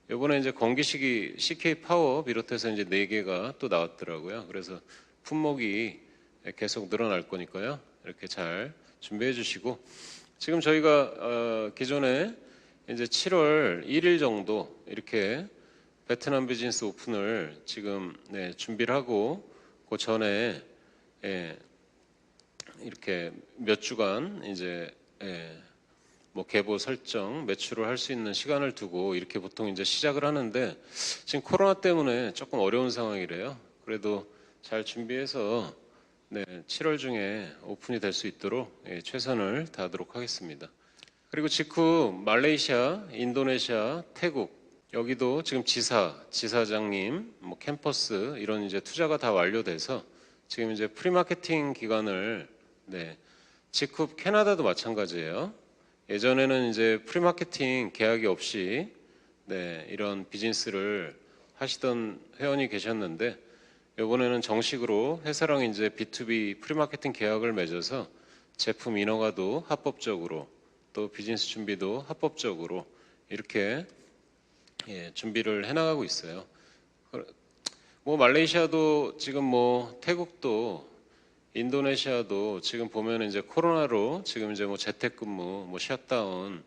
이번에 이제 건기식이 CK 파워 비롯해서 이제 4개가 또 나왔더라고요. 그래서 품목이 계속 늘어날 거니까요. 이렇게 잘 준비해 주시고 지금 저희가 기존에 이제 7월 1일 정도 이렇게 베트남 비즈니스 오픈을 지금 준비를 하고 그 전에 이렇게 몇 주간 이제 뭐 계보 설정 매출을 할 수 있는 시간을 두고 이렇게 보통 이제 시작을 하는데 지금 코로나 때문에 조금 어려운 상황이래요. 그래도 잘 준비해서 7월 중에 오픈이 될 수 있도록 최선을 다하도록 하겠습니다. 그리고 직후 말레이시아, 인도네시아, 태국 여기도 지금 지사장님, 뭐 캠퍼스 이런 이제 투자가 다 완료돼서 지금 이제 프리마케팅 기간을 직후 캐나다도 마찬가지예요. 예전에는 이제 프리마케팅 계약이 없이 이런 비즈니스를 하시던 회원이 계셨는데 이번에는 정식으로 회사랑 이제 B2B 프리마케팅 계약을 맺어서 제품 인허가도 합법적으로 또 비즈니스 준비도 합법적으로 이렇게 준비를 해나가고 있어요. 뭐 말레이시아도 지금 뭐 태국도 인도네시아도 지금 보면 이제 코로나로 지금 이제 뭐 재택근무, 뭐 셧다운,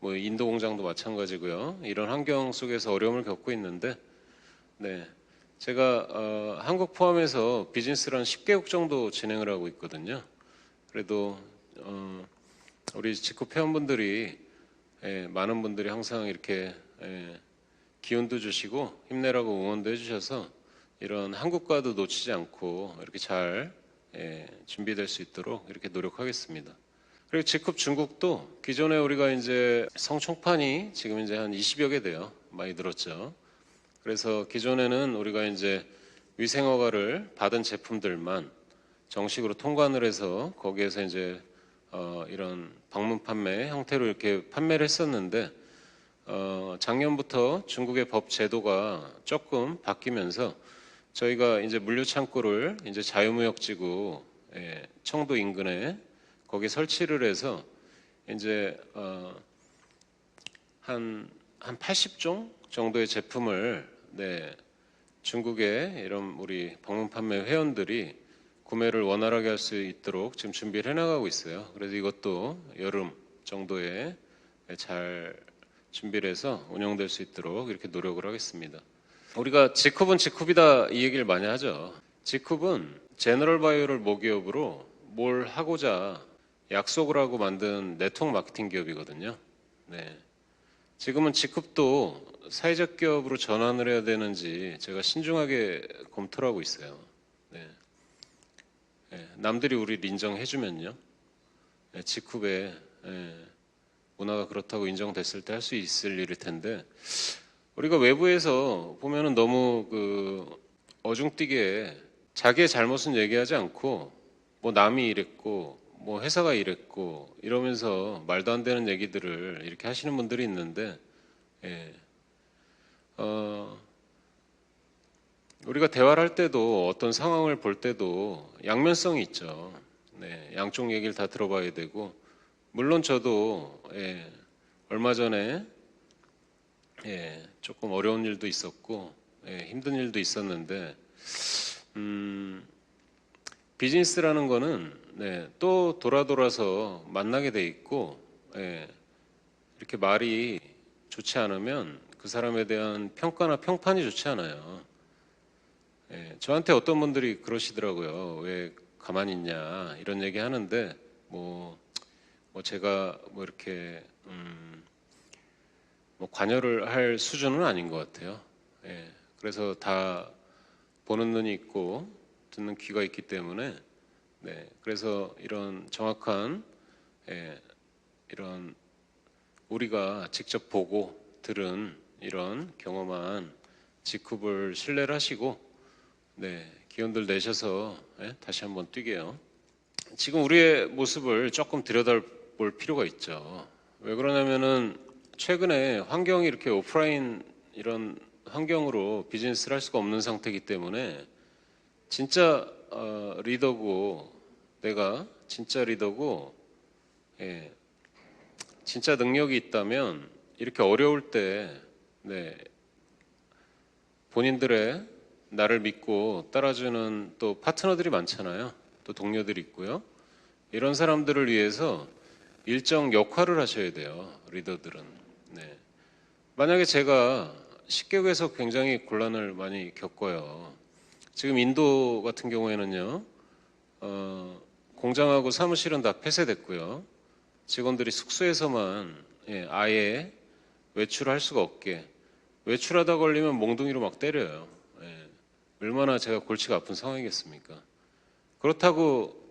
뭐 인도 공장도 마찬가지고요. 이런 환경 속에서 어려움을 겪고 있는데, 네, 제가 한국 포함해서 비즈니스를 한 10개국 정도 진행을 하고 있거든요. 그래도 우리 직구 회원분들이 많은 분들이 항상 이렇게 기운도 주시고 힘내라고 응원도 해주셔서 이런 한국과도 놓치지 않고 이렇게 잘 준비될 수 있도록 이렇게 노력하겠습니다. 그리고 직급 중국도 기존에 우리가 이제 성총판이 지금 이제 한 20여 개 돼요. 많이 늘었죠. 그래서 기존에는 우리가 이제 위생허가를 받은 제품들만 정식으로 통관을 해서 거기에서 이제 이런 방문 판매 형태로 이렇게 판매를 했었는데 작년부터 중국의 법 제도가 조금 바뀌면서 저희가 이제 물류 창고를 이제 자유무역지구 청도 인근에 거기 설치를 해서 이제 한 80종 정도의 제품을 중국의 이런 우리 방문 판매 회원들이 구매를 원활하게 할 수 있도록 지금 준비를 해나가고 있어요. 그래서 이것도 여름 정도에 잘 준비를 해서 운영될 수 있도록 이렇게 노력을 하겠습니다. 우리가 지쿱은 지쿱이다 이 얘기를 많이 하죠. 지쿱은 제너럴 바이오를 모기업으로 뭘 하고자 약속을 하고 만든 네트워크 마케팅 기업이거든요. 네. 지금은 지쿱도 사회적 기업으로 전환을 해야 되는지 제가 신중하게 검토를 하고 있어요. 네. 네. 남들이 우리를 인정해주면요. 네. 지쿱의 문화가 그렇다고 인정됐을 때 할 수 있을 일일 텐데 우리가 외부에서 보면은 너무 어중뛰게 자기의 잘못은 얘기하지 않고 뭐 남이 이랬고 뭐 회사가 이랬고 이러면서 말도 안 되는 얘기들을 이렇게 하시는 분들이 있는데 우리가 대화를 할 때도 어떤 상황을 볼 때도 양면성이 있죠. 네, 양쪽 얘기를 다 들어봐야 되고 물론 저도 얼마 전에 조금 어려운 일도 있었고 힘든 일도 있었는데 비즈니스라는 거는 또 돌아서 만나게 돼 있고 이렇게 말이 좋지 않으면 그 사람에 대한 평가나 평판이 좋지 않아요. 저한테 어떤 분들이 그러시더라고요. 왜 가만히 있냐 이런 얘기 하는데 뭐 제가 뭐 이렇게 뭐 관여를 할 수준은 아닌 것 같아요. 그래서 다 보는 눈이 있고 듣는 귀가 있기 때문에 그래서 이런 정확한 이런 우리가 직접 보고 들은 이런 경험한 지쿱을 신뢰를 하시고 기원들 내셔서 다시 한번 뛰게요. 지금 우리의 모습을 조금 들여다볼 필요가 있죠. 왜 그러냐면은 최근에 환경이 이렇게 오프라인 이런 환경으로 비즈니스를 할 수가 없는 상태이기 때문에 진짜 리더고 내가 진짜 리더고 진짜 능력이 있다면 이렇게 어려울 때 본인들의 나를 믿고 따라주는 또 파트너들이 많잖아요. 또 동료들이 있고요. 이런 사람들을 위해서 일정 역할을 하셔야 돼요. 리더들은. 만약에 제가 10개국에서 굉장히 곤란을 많이 겪어요. 지금 인도 같은 경우에는요. 공장하고 사무실은 다 폐쇄됐고요. 직원들이 숙소에서만 아예 외출할 수가 없게 외출하다 걸리면 몽둥이로 막 때려요. 얼마나 제가 골치가 아픈 상황이겠습니까? 그렇다고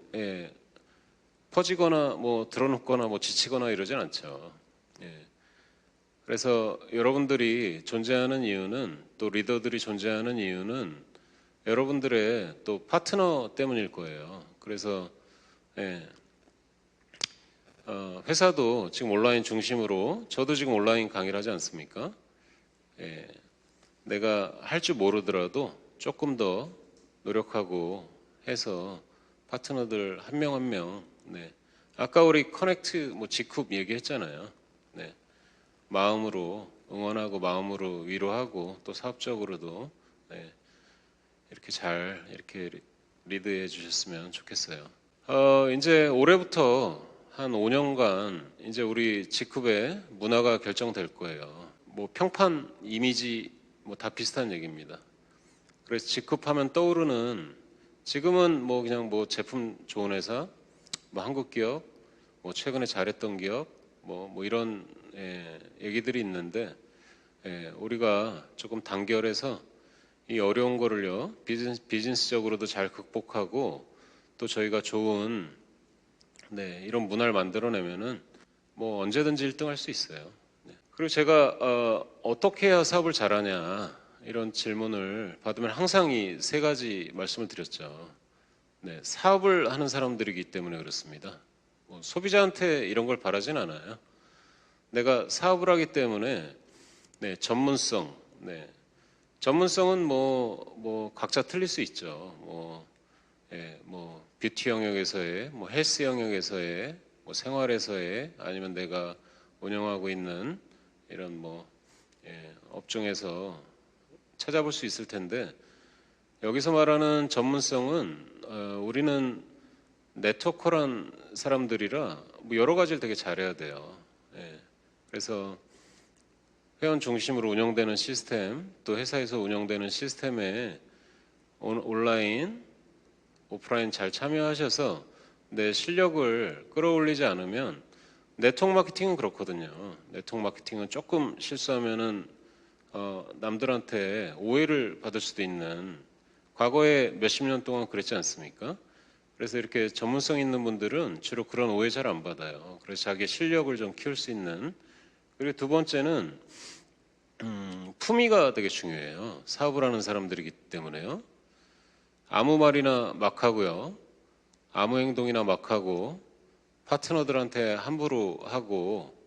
퍼지거나 뭐 드러눕거나 뭐 지치거나 이러진 않죠. 그래서 여러분들이 존재하는 이유는 또 리더들이 존재하는 이유는 여러분들의 또 파트너 때문일 거예요. 그래서 회사도 지금 온라인 중심으로 저도 지금 온라인 강의를 하지 않습니까? 내가 할 줄 모르더라도 조금 더 노력하고 해서 파트너들 한 명 한 명 아까 우리 커넥트 뭐 지쿱 얘기했잖아요. 마음으로 응원하고 마음으로 위로하고 또 사업적으로도 이렇게 잘 이렇게 리드해 주셨으면 좋겠어요. 이제 올해부터 한 5년간 이제 우리 직급의 문화가 결정될 거예요. 뭐 평판, 이미지 뭐 다 비슷한 얘기입니다. 그래서 직급하면 떠오르는 지금은 뭐 그냥 뭐 제품 좋은 회사, 뭐 한국 기업, 뭐 최근에 잘했던 기업, 뭐 이런 얘기들이 있는데 우리가 조금 단결해서 이 어려운 거를요 비즈니스적으로도 잘 극복하고 또 저희가 좋은 이런 문화를 만들어내면은 뭐 언제든지 1등 할 수 있어요. 그리고 제가 어떻게 해야 사업을 잘하냐 이런 질문을 받으면 항상 이 세 가지 말씀을 드렸죠. 사업을 하는 사람들이기 때문에 그렇습니다. 뭐 소비자한테 이런 걸 바라진 않아요. 내가 사업을 하기 때문에 전문성, 전문성은 뭐 각자 틀릴 수 있죠. 뭐 뷰티 영역에서의, 뭐 헬스 영역에서의, 뭐 생활에서의, 아니면 내가 운영하고 있는 이런 뭐 업종에서 찾아볼 수 있을 텐데 여기서 말하는 전문성은 우리는 네트워커란 사람들이라 뭐 여러 가지를 되게 잘해야 돼요. 그래서 회원 중심으로 운영되는 시스템, 또 회사에서 운영되는 시스템에 온라인, 오프라인 잘 참여하셔서 내 실력을 끌어올리지 않으면 네트워크 마케팅은 그렇거든요. 네트워크 마케팅은 조금 실수하면은 남들한테 오해를 받을 수도 있는 과거에 몇십 년 동안 그랬지 않습니까? 그래서 이렇게 전문성 있는 분들은 주로 그런 오해 잘 안 받아요. 그래서 자기 실력을 좀 키울 수 있는. 그리고 두 번째는 품위가 되게 중요해요. 사업을 하는 사람들이기 때문에요. 아무 말이나 막 하고요. 아무 행동이나 막 하고 파트너들한테 함부로 하고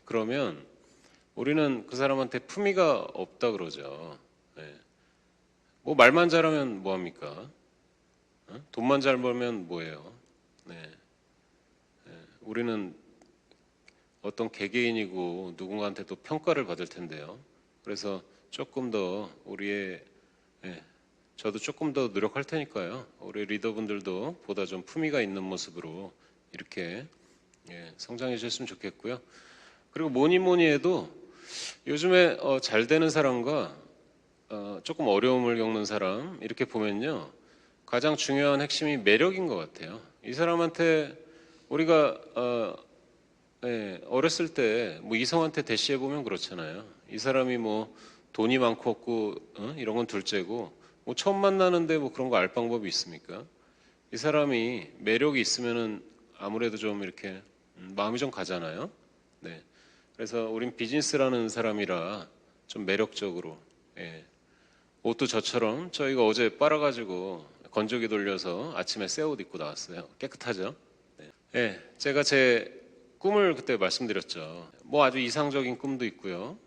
그러면 우리는 그 사람한테 품위가 없다 그러죠. 뭐 말만 잘하면 뭐 합니까? 돈만 잘 벌면 뭐예요? 우리는 어떤 개개인이고 누군가한테 또 평가를 받을 텐데요. 그래서 조금 더 우리의 저도 조금 더 노력할 테니까요. 우리 리더분들도 보다 좀 품위가 있는 모습으로 이렇게 성장해 주셨으면 좋겠고요. 그리고 뭐니 해도 요즘에 잘 되는 사람과 조금 어려움을 겪는 사람 이렇게 보면요. 가장 중요한 핵심이 매력인 것 같아요. 이 사람한테 우리가 어렸을 때 뭐 이성한테 대시해 보면 그렇잖아요. 이 사람이 뭐 돈이 많고 없고 이런 건 둘째고 뭐 처음 만나는데 뭐 그런 거 알 방법이 있습니까? 이 사람이 매력이 있으면은 아무래도 좀 이렇게 마음이 좀 가잖아요. 그래서 우린 비즈니스라는 사람이라 좀 매력적으로 옷도 저처럼 저희가 어제 빨아가지고 건조기 돌려서 아침에 새 옷 입고 나왔어요. 깨끗하죠? 제가 제 꿈을 그때 말씀드렸죠. 뭐 아주 이상적인 꿈도 있고요.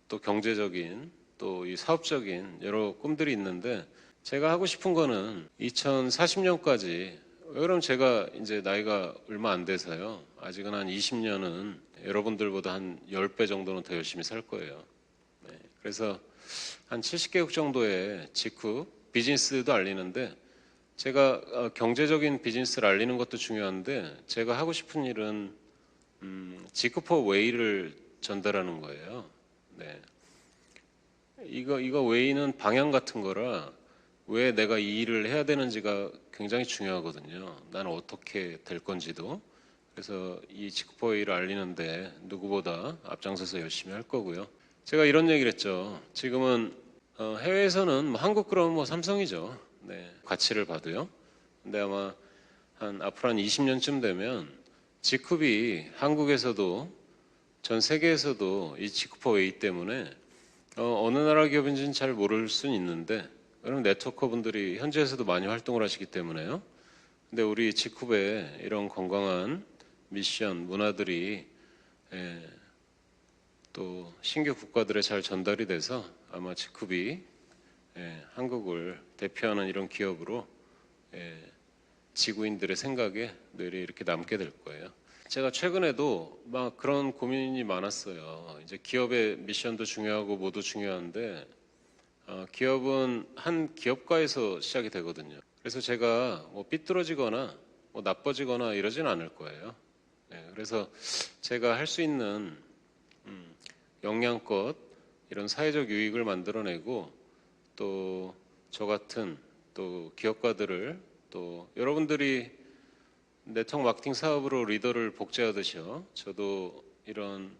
또 경제적인, 또 이 사업적인 여러 꿈들이 있는데 제가 하고 싶은 거는 2040년까지 그럼 제가 이제 나이가 얼마 안 돼서요. 아직은 한 20년은 여러분들보다 한 10배 정도는 더 열심히 살 거예요. 그래서 한 70개국 정도의 직급 비즈니스도 알리는데 제가 경제적인 비즈니스를 알리는 것도 중요한데 제가 하고 싶은 일은 직급포 웨이를 전달하는 거예요. 이거 웨이는 방향 같은 거라 왜 내가 이 일을 해야 되는지가 굉장히 중요하거든요. 나는 어떻게 될 건지도. 그래서 이 직급포 웨이를 알리는데 누구보다 앞장서서 열심히 할 거고요. 제가 이런 얘기를 했죠. 지금은 해외에서는 뭐 한국 그러면 뭐 삼성이죠. 가치를 봐도요. 근데 아마 앞으로 한 20년쯤 되면 직급이 한국에서도 전 세계에서도 이 직급화 웨이 때문에 어느 나라 기업인지는 잘 모를 수는 있는데 그럼 네트워커 분들이 현지에서도 많이 활동을 하시기 때문에요. 근데 우리 직급의 이런 건강한 미션, 문화들이 또 신규 국가들에 잘 전달이 돼서 아마 직급이 한국을 대표하는 이런 기업으로 지구인들의 생각에 늘 이렇게 남게 될 거예요. 제가 최근에도 막 그런 고민이 많았어요. 이제 기업의 미션도 중요하고 뭐도 중요한데 기업은 한 기업가에서 시작이 되거든요. 그래서 제가 뭐 삐뚤어지거나 뭐 나빠지거나 이러진 않을 거예요. 네, 그래서 제가 할 수 있는 역량껏 이런 사회적 유익을 만들어내고 또 저 같은 또 기업가들을 또 여러분들이 네트워크 마케팅 사업으로 리더를 복제하듯이요. 저도 이런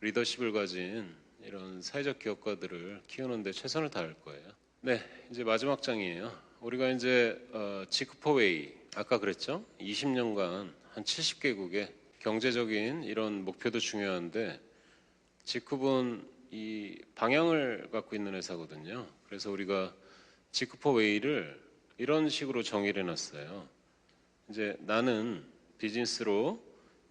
리더십을 가진 이런 사회적 기업가들을 키우는 데 최선을 다할 거예요. 네, 이제 마지막 장이에요. 우리가 이제 지크포웨이 아까 그랬죠? 20년간 한 70개국의 경제적인 이런 목표도 중요한데 지크본 이 방향을 갖고 있는 회사거든요. 그래서 우리가 지크포웨이를 이런 식으로 정의를 해놨어요. 이제 나는 비즈니스로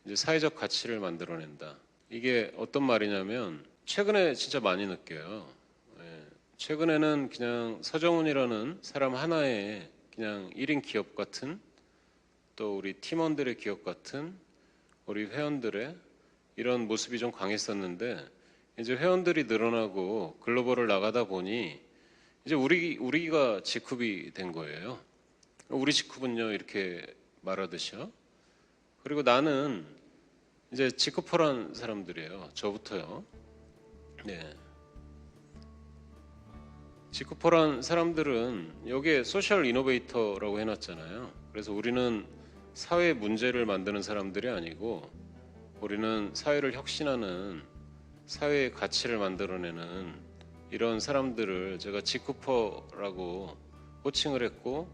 이제 사회적 가치를 만들어낸다. 이게 어떤 말이냐면 최근에 진짜 많이 느껴요. 예, 최근에는 그냥 서정훈이라는 사람 하나의 그냥 1인 기업 같은 또 우리 팀원들의 기업 같은 우리 회원들의 이런 모습이 좀 강했었는데 이제 회원들이 늘어나고 글로벌을 나가다 보니 이제 우리가 직급이 된 거예요. 우리 직급은요 이렇게 말하듯이요. 그리고 나는 이제 직급포란 사람들이에요. 저부터요. 네. 직급포란 사람들은 여기에 소셜 이노베이터라고 해놨잖아요. 그래서 우리는 사회 문제를 만드는 사람들이 아니고 우리는 사회를 혁신하는 사회의 가치를 만들어내는 이런 사람들을 제가 직구퍼라고 호칭을 했고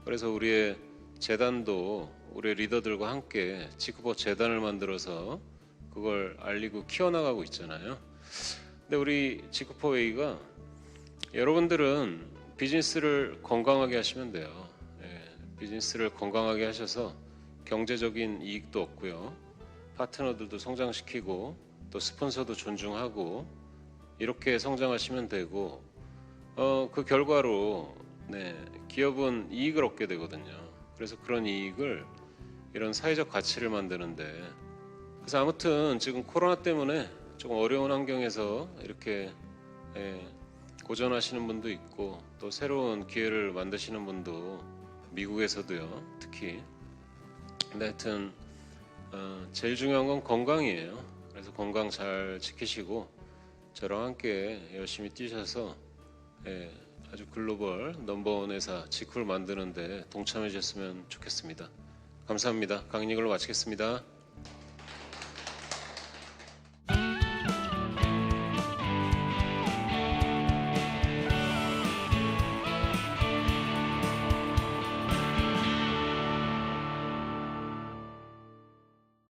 그래서 우리의 재단도 우리 리더들과 함께 직구퍼 재단을 만들어서 그걸 알리고 키워나가고 있잖아요. 근데 우리 직구퍼웨이가 여러분들은 비즈니스를 건강하게 하시면 돼요. 예, 비즈니스를 건강하게 하셔서 경제적인 이익도 얻고요. 파트너들도 성장시키고 또 스폰서도 존중하고 이렇게 성장하시면 되고 그 결과로 네, 기업은 이익을 얻게 되거든요. 그래서 그런 이익을 이런 사회적 가치를 만드는데 그래서 아무튼 지금 코로나 때문에 조금 어려운 환경에서 이렇게 고전하시는 분도 있고 또 새로운 기회를 만드시는 분도 미국에서도요 특히 근데 하여튼 제일 중요한 건 건강이에요. 그래서 건강 잘 지키시고 저랑 함께 열심히 뛰셔서 아주 글로벌 넘버원 회사 지쿠를 만드는데 동참해 주셨으면 좋겠습니다. 감사합니다. 강의 이걸로 마치겠습니다.